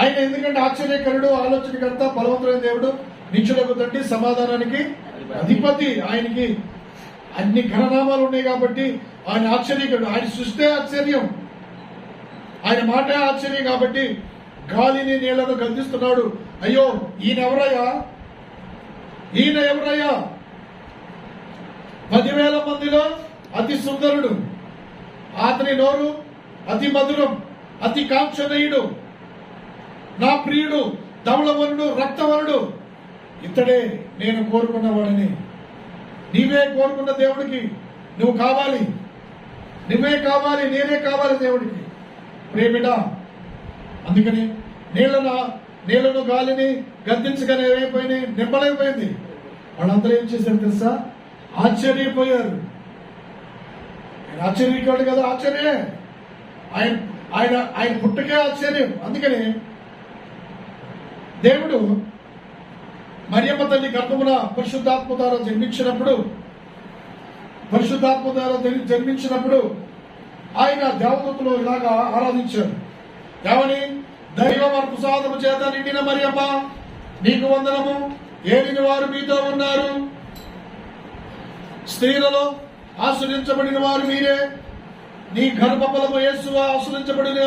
ఆయన ఎందుకంటే ఆశ్చర్యకరుడు, ఆలోచనకర్త, బలవంతుడైన దేవుడు, నిత్యులకు తండ్రి, సమాధానానికి అధిపతి. ఆయనకి అన్ని ఘననామాలు ఉన్నాయి కాబట్టి ఆయన ఆశ్చర్యకరుడు. ఆయన సృష్టి ఆశ్చర్యం, ఆయన మాటే ఆశ్చర్యం. కాబట్టి గాలిని నీళ్లను గర్దిస్తున్నాడు. అయ్యో ఈయన ఎవరయ్యా? 10,000 మందిలో అతి సుందరుడు, అతని నోరు అతి మధురం, అతి కాంక్షణీయుడు, నా ప్రియుడు, ధవళవరుడు, రక్తవరుడు, ఇతడే నేను కోరుకున్నవాడని. నీవే కోరుకున్న దేవుడికి నువ్వు కావాలి, నువ్వే కావాలి, నేనే కావాలి దేవుడికి. ప్రేమిట, అందుకని నీళ్లను గాలిని గద్దించగానే ఏమైపోయినాయి, నింపలేకపోయింది. వాళ్ళందరూ ఏం చేశారు తెలుసా? ఆశ్చర్యపోయారు. ఆశ్చర్యకాడు కదా, ఆశ్చర్యమే. ఆయన పుట్టకే ఆశ్చర్యం. అందుకని దేవుడు మరియమ్మ తల్లి గర్భమున పరిశుద్ధాత్మ ద్వారా జన్మించినప్పుడు ఆయన దేవదూతలు ఇలాగా ఆరాధించారు. ఏమని? దైవ ప్రసాదము చేత నిండిన మరియమ్మ, నీకు వందనము, ఏలిన వారు మీతో ఉన్నారు, స్త్రీలలో ఆశ్రయించబడిన వారు మీరే, నీ గర్భఫలము యేసు ఆశ్రయించబడిన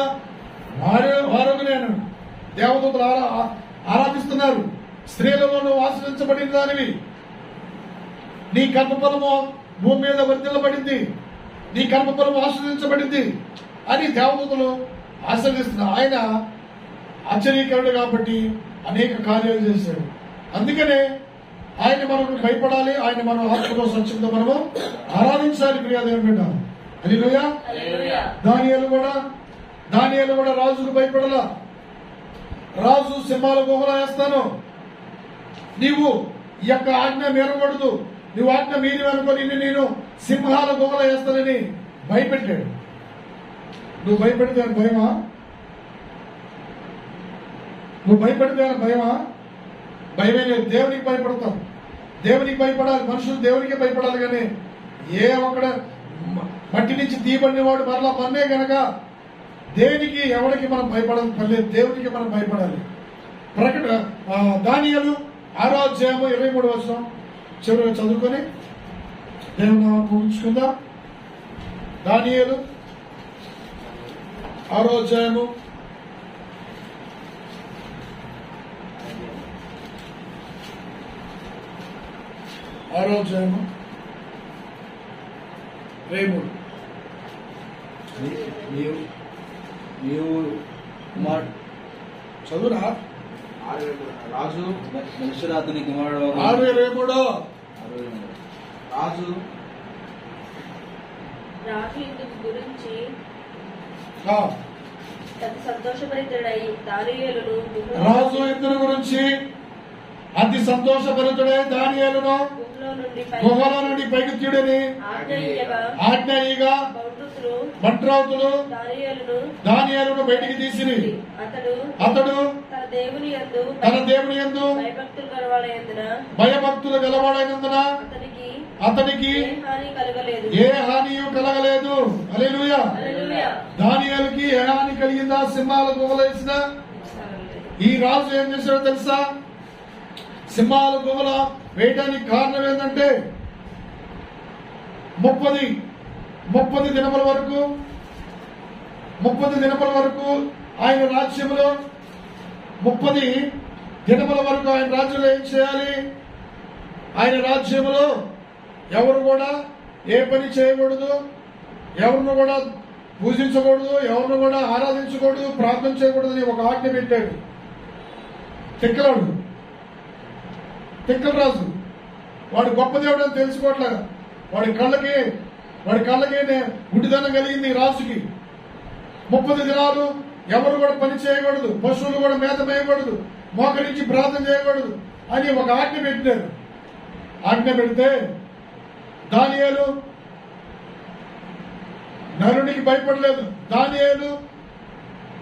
వారు నేను. దేవదూతలు ఆరాధిస్తున్నారు. స్త్రీలలో నువ్వు ఆశ్రయించబడిన దానివి, నీ గర్భఫలము భూమి మీద వర్ధిల్లబడింది, నీ గర్భఫలము ఆశ్రయించబడింది అని దేవదూతలు ఆశ్రయిస్తున్నారు. ఆయన ఆశ్చర్యకరుడు కాబట్టి అనేక కార్యాలు చేశాడు. అందుకనే ఆయన మనకు భయపడాలి, ఆయన మనం ఆత్మతో సత్యంతో మనము ఆరాధించాలి. ప్రియాదేవుని బిడ్డ, హల్లెలూయా. దానియేలు కూడా రాజుకు భయపడలా. రాజు సింహాల గుహలో వేస్తాను, నీవు ఈ యొక్క ఆజ్ఞ మీరకూడదు, నువ్వు ఆజ్ఞ మీరి అనుకొని నేను సింహాల గుహలో వేస్తానని భయపెట్టాడు. నువ్వు భయపెడితే భయమా? నువ్వు భయపడితే భయమా? భయమే లేదు. దేవునికి భయపడతాం, దేవునికి భయపడాలి. మనుషులు దేవునికి భయపడాలి. కానీ ఏ ఒక్కడ మట్టి నుంచి తీయబడిన వాడు మరలా మన్నే గనక దేనికి ఎవరికి మనం భయపడాలి పర్లేదు, దేవునికి మనం భయపడాలి. దానియేలు 6వ అధ్యాయము 23వ వచనం చివరిగా చదువుకొని దేవుని నామమున పూజించుకుందాం. దానియేలు 6వ అధ్యాయము 23. నీవు చదువురా. రాజు మనుషురాతని కుమారుడు 6:23. రాజు ఇందుకు గురించి అతి సంతోషభరితుడై దానియేలును గుహలో నుండి పైకి తీయడని ఆజ్ఞగా భట్రాతులు దానియేలును బయటికి తీసిరి. అతడు తన దేవుని యందు భయభక్తులు గలవాడైనందున అతనికి ఏ హానియు కలగలేదు. హల్లెలూయా. దానియేలుకి ఏ హాని కలిగిందా? సింహాల గుహలేసిన ఈ రాజు ఏం చేశాడో తెలుసా? సింహాల గుహల వేయడానికి కారణం ఏంటంటే 30 దినముల వరకు ఆయన రాజ్యంలో 30 దినముల వరకు ఆయన రాజ్యంలో ఏం చేయాలి? ఆయన రాజ్యంలో ఎవరు కూడా ఏ పని చేయకూడదు, ఎవరిని కూడా పూజించకూడదు, ఎవరిని కూడా ఆరాధించకూడదు, ప్రార్థన చేయకూడదు అని ఒక ఆజ్ఞ పెట్టాడు. తిక్కల రాజు వాడు గొప్ప దేవుడు అని తెలుసుకోవట్లేదు. వాడి కళ్ళకి గుడ్డిదనం కలిగింది. రాజుకి 30 దినాలు ఎవరు కూడా పని చేయకూడదు, పశువులు కూడా మేత మేయకూడదు, మోకరించి ప్రార్థన చేయకూడదు అని ఒక ఆజ్ఞ పెట్టారు. ఆజ్ఞ పెడితే దానియేలు నరునికి భయపడలేదు. దానియేలు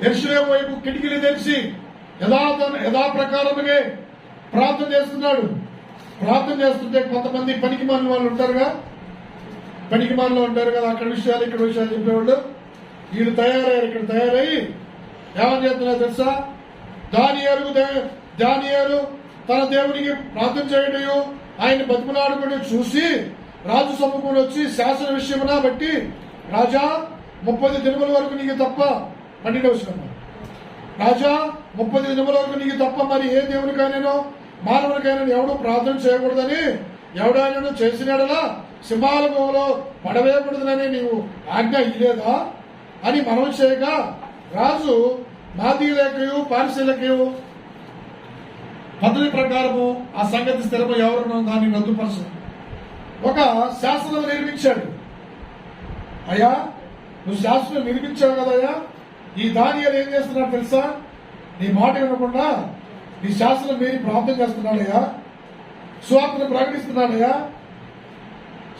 యెరూషలేము వైపు కిటికీలు తెరిచి యథాప్రకారముగా ప్రార్థన చేస్తున్నాడు. ప్రార్థన చేస్తుంటే కొంతమంది పనికి మాలిన వాళ్ళు ఉంటారుగా, అక్కడ విషయాలు ఇక్కడ విషయాలు చెప్పేవాళ్ళు. వీళ్ళు తయారయ్యారు. ఇక్కడ తయారయ్యి ఏమని చేస్తున్నారు తెలుసా? దానియేలు తన దేవునికి ప్రార్థన చేయడం, ఆయన బతిమలాడుకుని చూసి రాజు సమ్ముకుని వచ్చి శాసన విషయమున బట్టి, రాజా 30 దినముల వరకు నీకు తప్ప 12వ వచనం, రాజా 30 దినముల వరకు నీకు తప్ప మరి ఏ దేవునికైనా మానవునికైనా ఎవడు ప్రార్థన చేయకూడదని ఎవడైనా చేసినాడలా సింహాల గుహలో పడవేయకూడదని నీవు ఆజ్ఞ ఇలేదా అని మనం చేయగా, రాజు మాదీయులకయు పారిసీలకయు పద్ధతి ప్రకారము ఆ సంగతి స్థిరము ఎవరునో దాన్ని రద్దుపరచు. ఒక శాసనం నిర్మించాడు. అయ్యా నువ్వు శాసనం నిర్మించావు కదయ్యా, ఈ దానియేలు ఏం చేస్తున్నాడు తెలుసా? నీ మాట వినకుండా నీ శాసనం మీరి ప్రార్థన చేస్తున్నాడయ్యా, సువార్తను ప్రకటిస్తున్నాడయ్యా.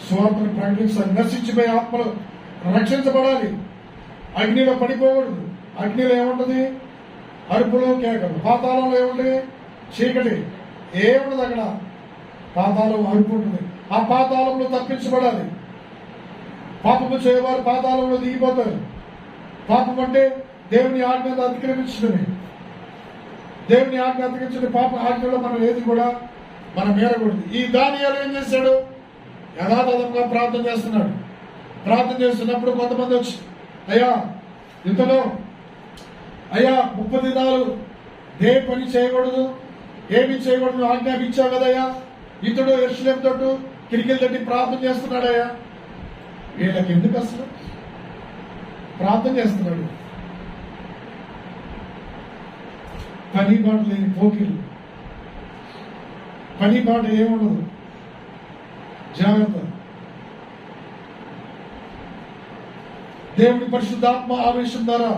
సువార్తను ప్రకటించాలి. నశించిపోయే ఆత్మలు రక్షించబడాలి. అగ్నిలో పడిపోకూడదు. అగ్నిలో ఏముంటది? అరుపులు, కేకలు. పాతాళంలో ఏముంటది? చీకటి. ఏముండదు అక్కడ. పాతాళం అరుపు ఉంటుంది. ఆ పాతాళంలో తప్పించబడాలి. పాపము చేయవారు పాతాళంలో దిగిపోతారు. పాపం అంటే దేవుని ఆజ్ఞను అతిక్రమించడమే. దేవుని ఆజ్ఞ అతిక్రమించిన పాప ఆజ్ఞలో మనం ఏది కూడా మనం మేరకూడదు. ఈ దానియేలు ఏం చేశాడు? యథాతథంగా ప్రార్థన చేస్తున్నాడు. ప్రార్థన చేస్తున్నప్పుడు కొంతమంది వచ్చి, అయ్యా ఇంతలో అయ్యా 30 దినాలు ఏ పని చేయకూడదు, ఏమి చేయకూడదు ఆజ్ఞాపించావు కదయ్యా. ఇతడు యెరూషలేము తోటి కిటికీలు తట్టి ప్రార్థన చేస్తున్నాడయ్యా. వీళ్ళకి ఎందుకు అసలు ప్రార్థన చేస్తున్నాడు? పని పాట లేని పోకిలు. పని పాట ఏముండదు. జాగ్రత్త. దేవుని పరిశుద్ధాత్మ ఆవేశం ద్వారా,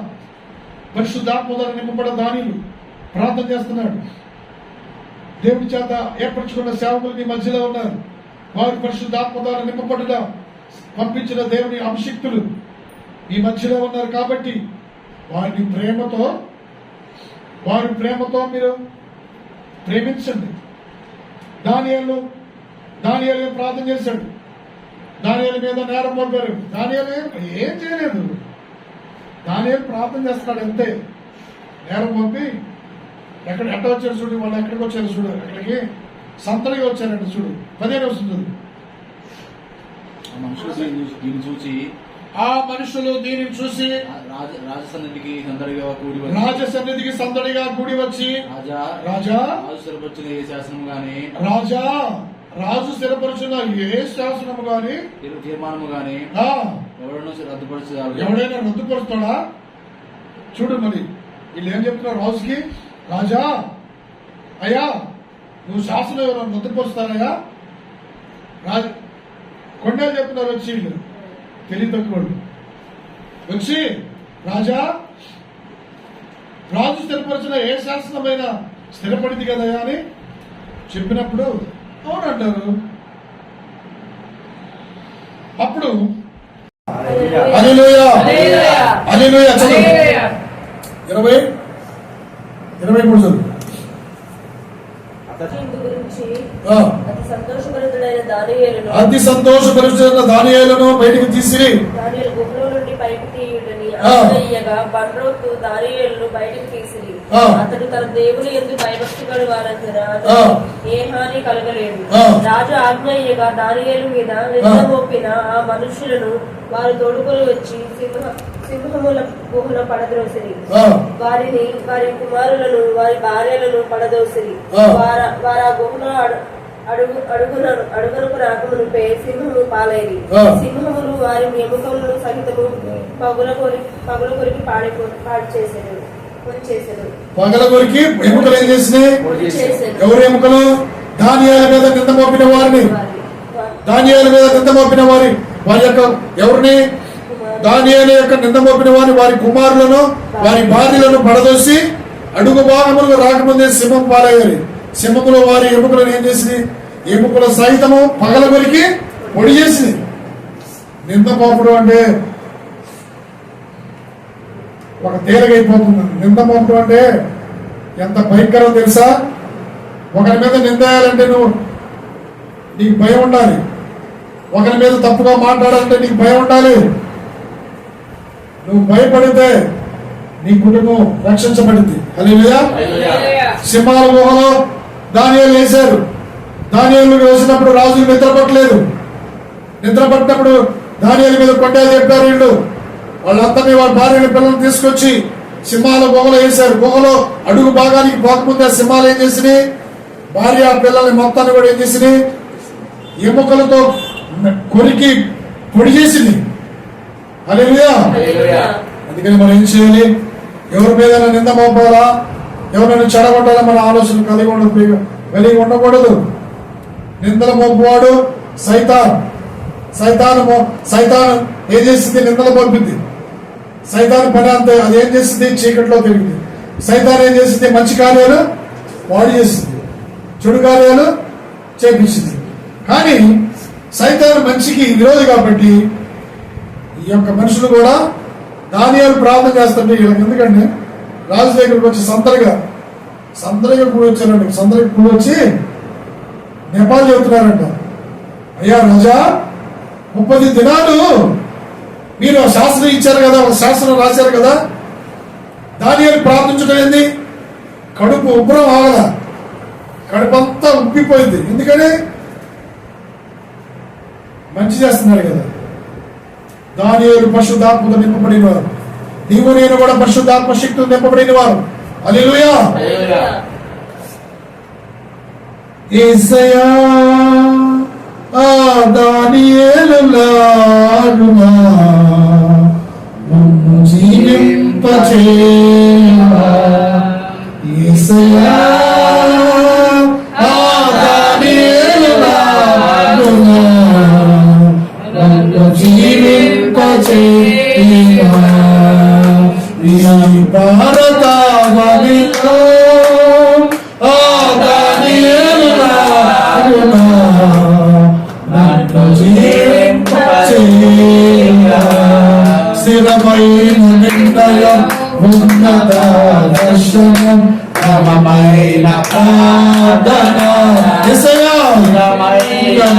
పరిశుద్ధాత్మ ద్వారా నింపబడ దానిలు ప్రార్థన చేస్తున్నాడు. దేవుని చేత ఏర్పరచుకున్న సేవకులు మీ మధ్యలో ఉన్నారు. వారి పరిశుద్ధాత్మ ద్వారా నింపబడుట పంపించిన దేవుని అభిషిక్తులు మీ మధ్యలో ఉన్నారు. కాబట్టి వారి ప్రేమతో మీరు ప్రేమించండి. దానియేలు ప్రార్థన చేశాడు. దానియేలు మీద నేరం మోపారు. దానియేలు ఏం చేయలేదు. దానియేలు ప్రార్థన చేస్తున్నాడు అంతే. నేరం మోపి ఎట్ట వచ్చారు చూడు. వాళ్ళు ఎక్కడికి వచ్చారు చూడు. అక్కడికి సంతడిగా వచ్చారంట చూడు. 15 వస్తుంది. ఆ మనుషులు దీనిని చూసి రాజసన్నిధికి సందడిగా కూడి వచ్చి, రాజా రాజు స్థిరపరిచిన ఏ శాసనము గాని తీర్మానము గాని ఎవడైనా రద్దుపరుస్తాడా? చూడు మరి వీళ్ళు ఏం చెప్తున్నారు రాజుకి? రాజా అయ్యా నువ్వు శాసనం ఎవరైనా రద్దుపరుస్తానయ్యా? రాజు కొండలు చెప్తున్నారు వచ్చి, వీళ్ళు తెలివి తక్కువ వచ్చి, రాజా రాజు స్థిరపరిచిన ఏ శాసనమైనా స్థిరపడింది కదయ్యా అని చెప్పినప్పుడు అవునంటారు. అప్పుడు హల్లెలూయా 23 చదువు. అతి సంతోషపరుచున్న దానియేలును బయటికి తీసిరి. అతడు తన దేవుని యందు భయభక్తి గల వారందరూ ఏ హాని కలగలేదు. రాజు ఆజ్ఞ ఇయ్యగా దానియేలు మీద నిద్రమోపిన ఆ మనుషులను వారు తోడుకొని వచ్చి సింహముల గుహలో పడద్రోసిరి. వారిని, వారి కుమారులను, వారి భార్యలను పడదోసిరి. వారు ఆ గుహలో అడుగునకు రాకమునుపే సింహము పాలైరి. సింహములు వారి ఎముకలను సహితము పగుల కొరికి పాడు చేసేది. పగల కొరికి ఎముకలు ఏం చేసినాయి? ఎవరు ఎముకలు? దానియేలు మీద నింద మోపిన వారిని. దానియేలు మీద నింద మోపిన వారి యొక్క ఎవరిని? దానియేలు యొక్క నింద మోపిన వారిని, వారి కుమారులను, వారి భార్యలను పడదోసి అడుగు భాగములకు రాకముందే సింహం పాలయ్యారు. సింహములు వారి ఎముకలను ఏం చేసింది? ఎముకల సహితము పగల కొరికి పొడి చేసింది. నింద మోపుడు అంటే ఒక తేలిగైపోతుంది. నింద మోపడం అంటే ఎంత భయంకరం తెలుసా? ఒకరి మీద నిందేయాలంటే నీకు భయం ఉండాలి. ఒకరి మీద తప్పుగా మాట్లాడాలంటే నీకు భయం ఉండాలి. నువ్వు భయపడితే నీ కుటుంబం రక్షించబడింది. హల్లెలూయా. సింహాల గుహలో దానియేలు వేశారు. దానియేలు వేసినప్పుడు రాజు నిద్రపట్టలేదు. నిద్రపట్టినప్పుడు దానియేలు మీద కొండలు చెప్పారు. వీళ్ళు వాళ్ళందరినీ వాళ్ళ భార్యని పిల్లలు తీసుకొచ్చి సింహాల గుహలో వేశారు. గుహలో అడుగు భాగానికి పోకముందే సింహాలు ఏం చేసినాయి? భార్య పిల్లల్ని మొత్తాన్ని కూడా ఏం చేసినాయి? ఎముకలతో కొరికి పొడి చేసింది. హల్లెలూయా. అందుకని మనం ఏం చేయాలి? ఎవరి మీద నింద మోపాలా? ఎవరైనా చెడగొట్టాలని మన ఆలోచన కలిగి ఉండకూడదు. నిందల మోపువాడు సైతాను ఏం చేసింది? నిందలు మోపింది. సైతాను పని అంతే. అది ఏం చేసింది? చీకట్లో తిరిగింది. సైతాన్ ఏం చేసింది? మంచి కార్యాలు వాడు చేసింది, చెడు కార్యాలు చేపించింది. కానీ సైతాను మంచికి విరోధి కాబట్టి ఈ యొక్క మనుషులు కూడా దానియాలు ప్రార్థన చేస్తుంటే వీళ్ళకి ఎందుకంటే రాజు దగ్గరికి వచ్చి సందడిగా కూడి వచ్చారండి. సందడిగా కూడి వచ్చి నేపాలు చెబుతున్నారంట, అయ్యా రాజా 30 దినాలు మీరు శాస్త్రం ఇచ్చారు కదా, ఒక శాస్త్రం రాశారు కదా, దానియాలు ప్రార్థించడం ఏంది? కడుపు ఉబ్బరం ఆగదా, కడుపు అంతా ఉబ్బిపోయింది. ఎందుకని? మంచి చేస్తున్నారు కదా. దానియేలు పరిశుద్ధాత్మతో నింపబడిన వారు, నీవు నేను కూడా పరిశుద్ధాత్మ శక్తితో నింపబడిన వారు. హల్లెలూయా. యేసయ్యా దానియేలులాగునా నన్ను జీవింపచేయుమా. యేసయ్యా దానియేలులాగునా నన్ను జీవింపచేయుమా. ఈ భారతావనిలో దానియేలులాగునా నన్ను జీవింపచేయుమా. స్థిరమైన నిర్ణయం, ఉన్నత దర్శనం, క్రమమైన ప్రార్థన.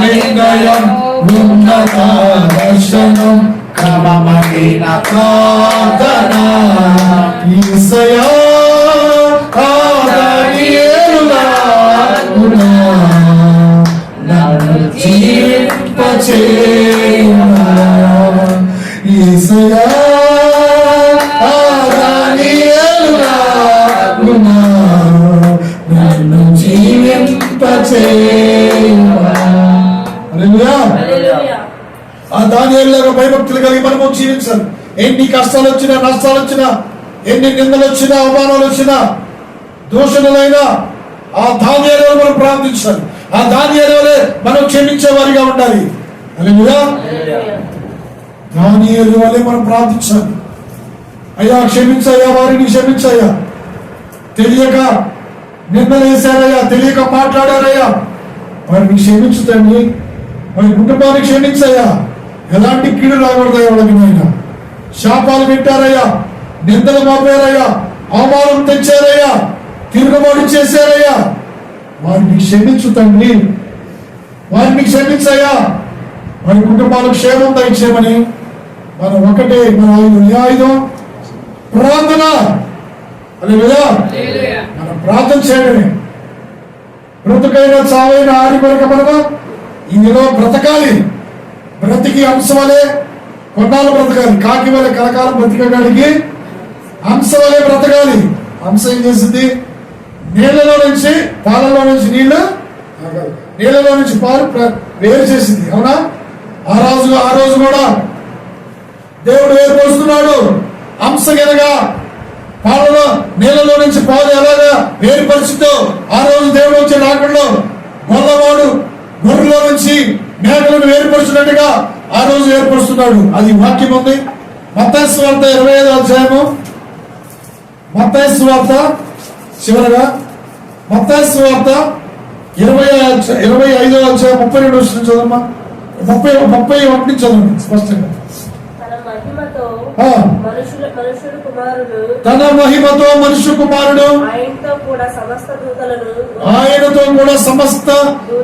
నిర్ణయం, ఉన్నత దర్శనం, క్రమమైన ప్రార్థన. యేసయ్యా దానియేలులాగునా నన్ను జీవింపచేయుమా. యేసయ్యా దానియేలులాగునా నన్ను జీవింపచేయుమా. హల్లెలూయా. ఆ దానియేలులాగా భయభక్తులు కలిగి మనము జీవించాలి. ఎన్ని కష్టాలు వచ్చినా, నష్టాలు వచ్చినా, ఎన్ని నిందలు వచ్చినా, అవమానాలు వచ్చినా, దూషణలైనా ఆ దానియేలు మనం ప్రార్థించాలి. ఆ దానియేలు మనం క్షమించే వారిగా ఉండాలి. హల్లెలూయా. దానియేలు వలె మనం ప్రార్థించాలి. అయ్యా క్షమించయ్యా, వారిని క్షమించయ్యా, తెలియక నిందలు వేశారయ్యా, తెలియక మాట్లాడారయ్యా, వారిని క్షమించుతండి. వారి కుటుంబాన్ని క్షమించయ్యా, ఎలాంటి కీడు రాకూడదయ్యా వాళ్ళకి. నాయన శాపాలు పెట్టారయ్యా, నిందలు మోపారయ్యా, అవమానం తెచ్చారయ్యా, తిరుగుబాటు చేశారయ్యా, వారిని క్షమించు తండ్రి, వారిని క్షమించయ్యా. వారి కుటుంబాలకు క్షేమం దయచేయమని మనం ఒకటే మన ఆయుధం ప్రార్థన. హల్లెలూయా. మనం ప్రార్థన చేయడమే. బ్రతుకైన చావైన ఆరి కొరకు మనము ఇందులో బ్రతకాలి. బ్రతికి హంస వలె కొన్నాళ్ళు బ్రతకాలి. కాకి వలె కలకాలం బ్రతికడానికి హంస వలె బ్రతకాలి. హంస ఏం చేసింది? నీళ్ళలో నుంచి, పాలలో నుంచి నీళ్ళలో నుంచి పాలు వేరు చేసింది. అవునా? ఆ రోజు కూడా దేవుడు వేరుపరుస్తున్నాడు. హంస గనగా పాలలో నీళ్ళలో నుంచి పాలు ఎలాగా వేరుపరిచిందో ఆ రోజు దేవుడు వచ్చే రాకుండా గొల్లవాడు గొర్రెలో నుంచి మేకలను వేరుపరుచినట్టుగా ఆ రోజు ఏర్పరుస్తున్నాడు. అది వాక్యం ఉంది. మత్తయి సువార్త 25వ అధ్యాయము. మత్తయి సువార్త చివరగా మత్తయి సువార్త 25వ అధ్యాయం 32 నుంచి చదవమ్మా. 31 నుంచి చదవండి స్పష్టంగా. తన మహిమతో మనుష్య కుమారుడు ఆయనతో కూడా సమస్త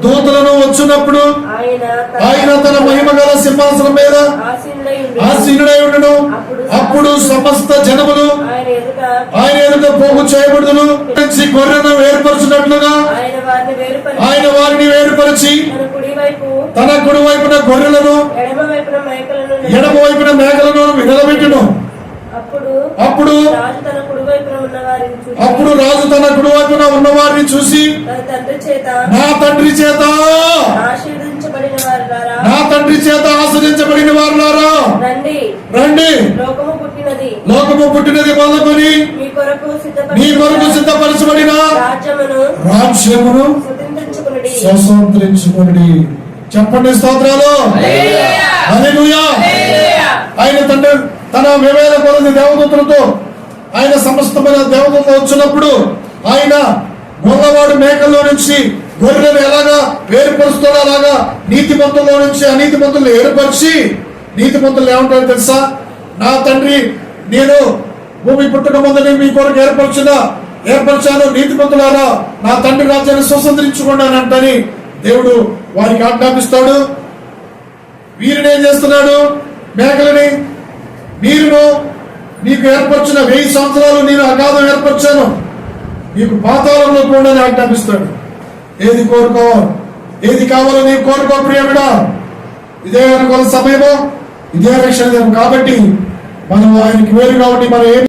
దూతలను వచ్చినప్పుడు ఆయన తన మహిమ గల సింహాసనం మీద ఆసీనుడై ఉండును. అప్పుడు సమస్త జనములు ఆయన ఎదుట పోగు చేయబడుదును. గొర్రెను వేరుపరచినట్లుగా ఆయన వారిని వేరుపరిచి తన కుడి వైపున గొర్రెలను ఎడమ వైపున మేకలను నిలబెట్టును. అప్పుడు రాజు తన కుడి వైపున ఉన్న వారిని చూసి నా తండ్రి చేత ఆశ్రయించబడిన వారులారా రండి, లోకము పుట్టినది మొదలుకొని మీ కొరకు సిద్ధపరచబడిన రాజ్యమును స్వతంత్రించుకుని. చెప్పండి స్తోత్రాలు. హల్లెలూయా. ఆయన తండ్రి తన వేవేల కొలది దేవదూతలతో ఆయన సమస్తమైన దేవదూతలు వచ్చినప్పుడు ఆయన గొల్లవాడు మేకల్లో నుంచి గొర్రెలను ఎలాగా వేరుపరుస్తాడో అలాగా నీతిమంతుల్లో నుంచి అనీతిమంతులను ఏర్పరిచి, నీతిమంతులు ఏమంటారో తెలుసా? నా తండ్రి నేను భూమి పుట్టక ముందని మీ కొరకు ఏర్పరిచాను, నీతిమంతులారా నా తండ్రి రాజ్యాన్ని స్వతంత్రించుకోండి అని అంటని దేవుడు వారికి ఆజ్ఞాపిస్తాడు. వీరిని ఏం చేస్తున్నాడు? మేకలని మీరును నీకు ఏర్పరిచిన 1000 సంవత్సరాలు నేను అగాధం ఏర్పరిచాను, నీకు పాతాళంలో కూడా ఆజ్ఞాపిస్తాడు. ఏది కోరుకోవాలి, ఏది కావాలో నీకు కోరుకో ప్రియమిడా. ఇదే అనుకోని సమయమో, ఇదే రక్షణ దినం. కాబట్టి మనం ఆయనకి వేరు కాబట్టి మనం ఏమి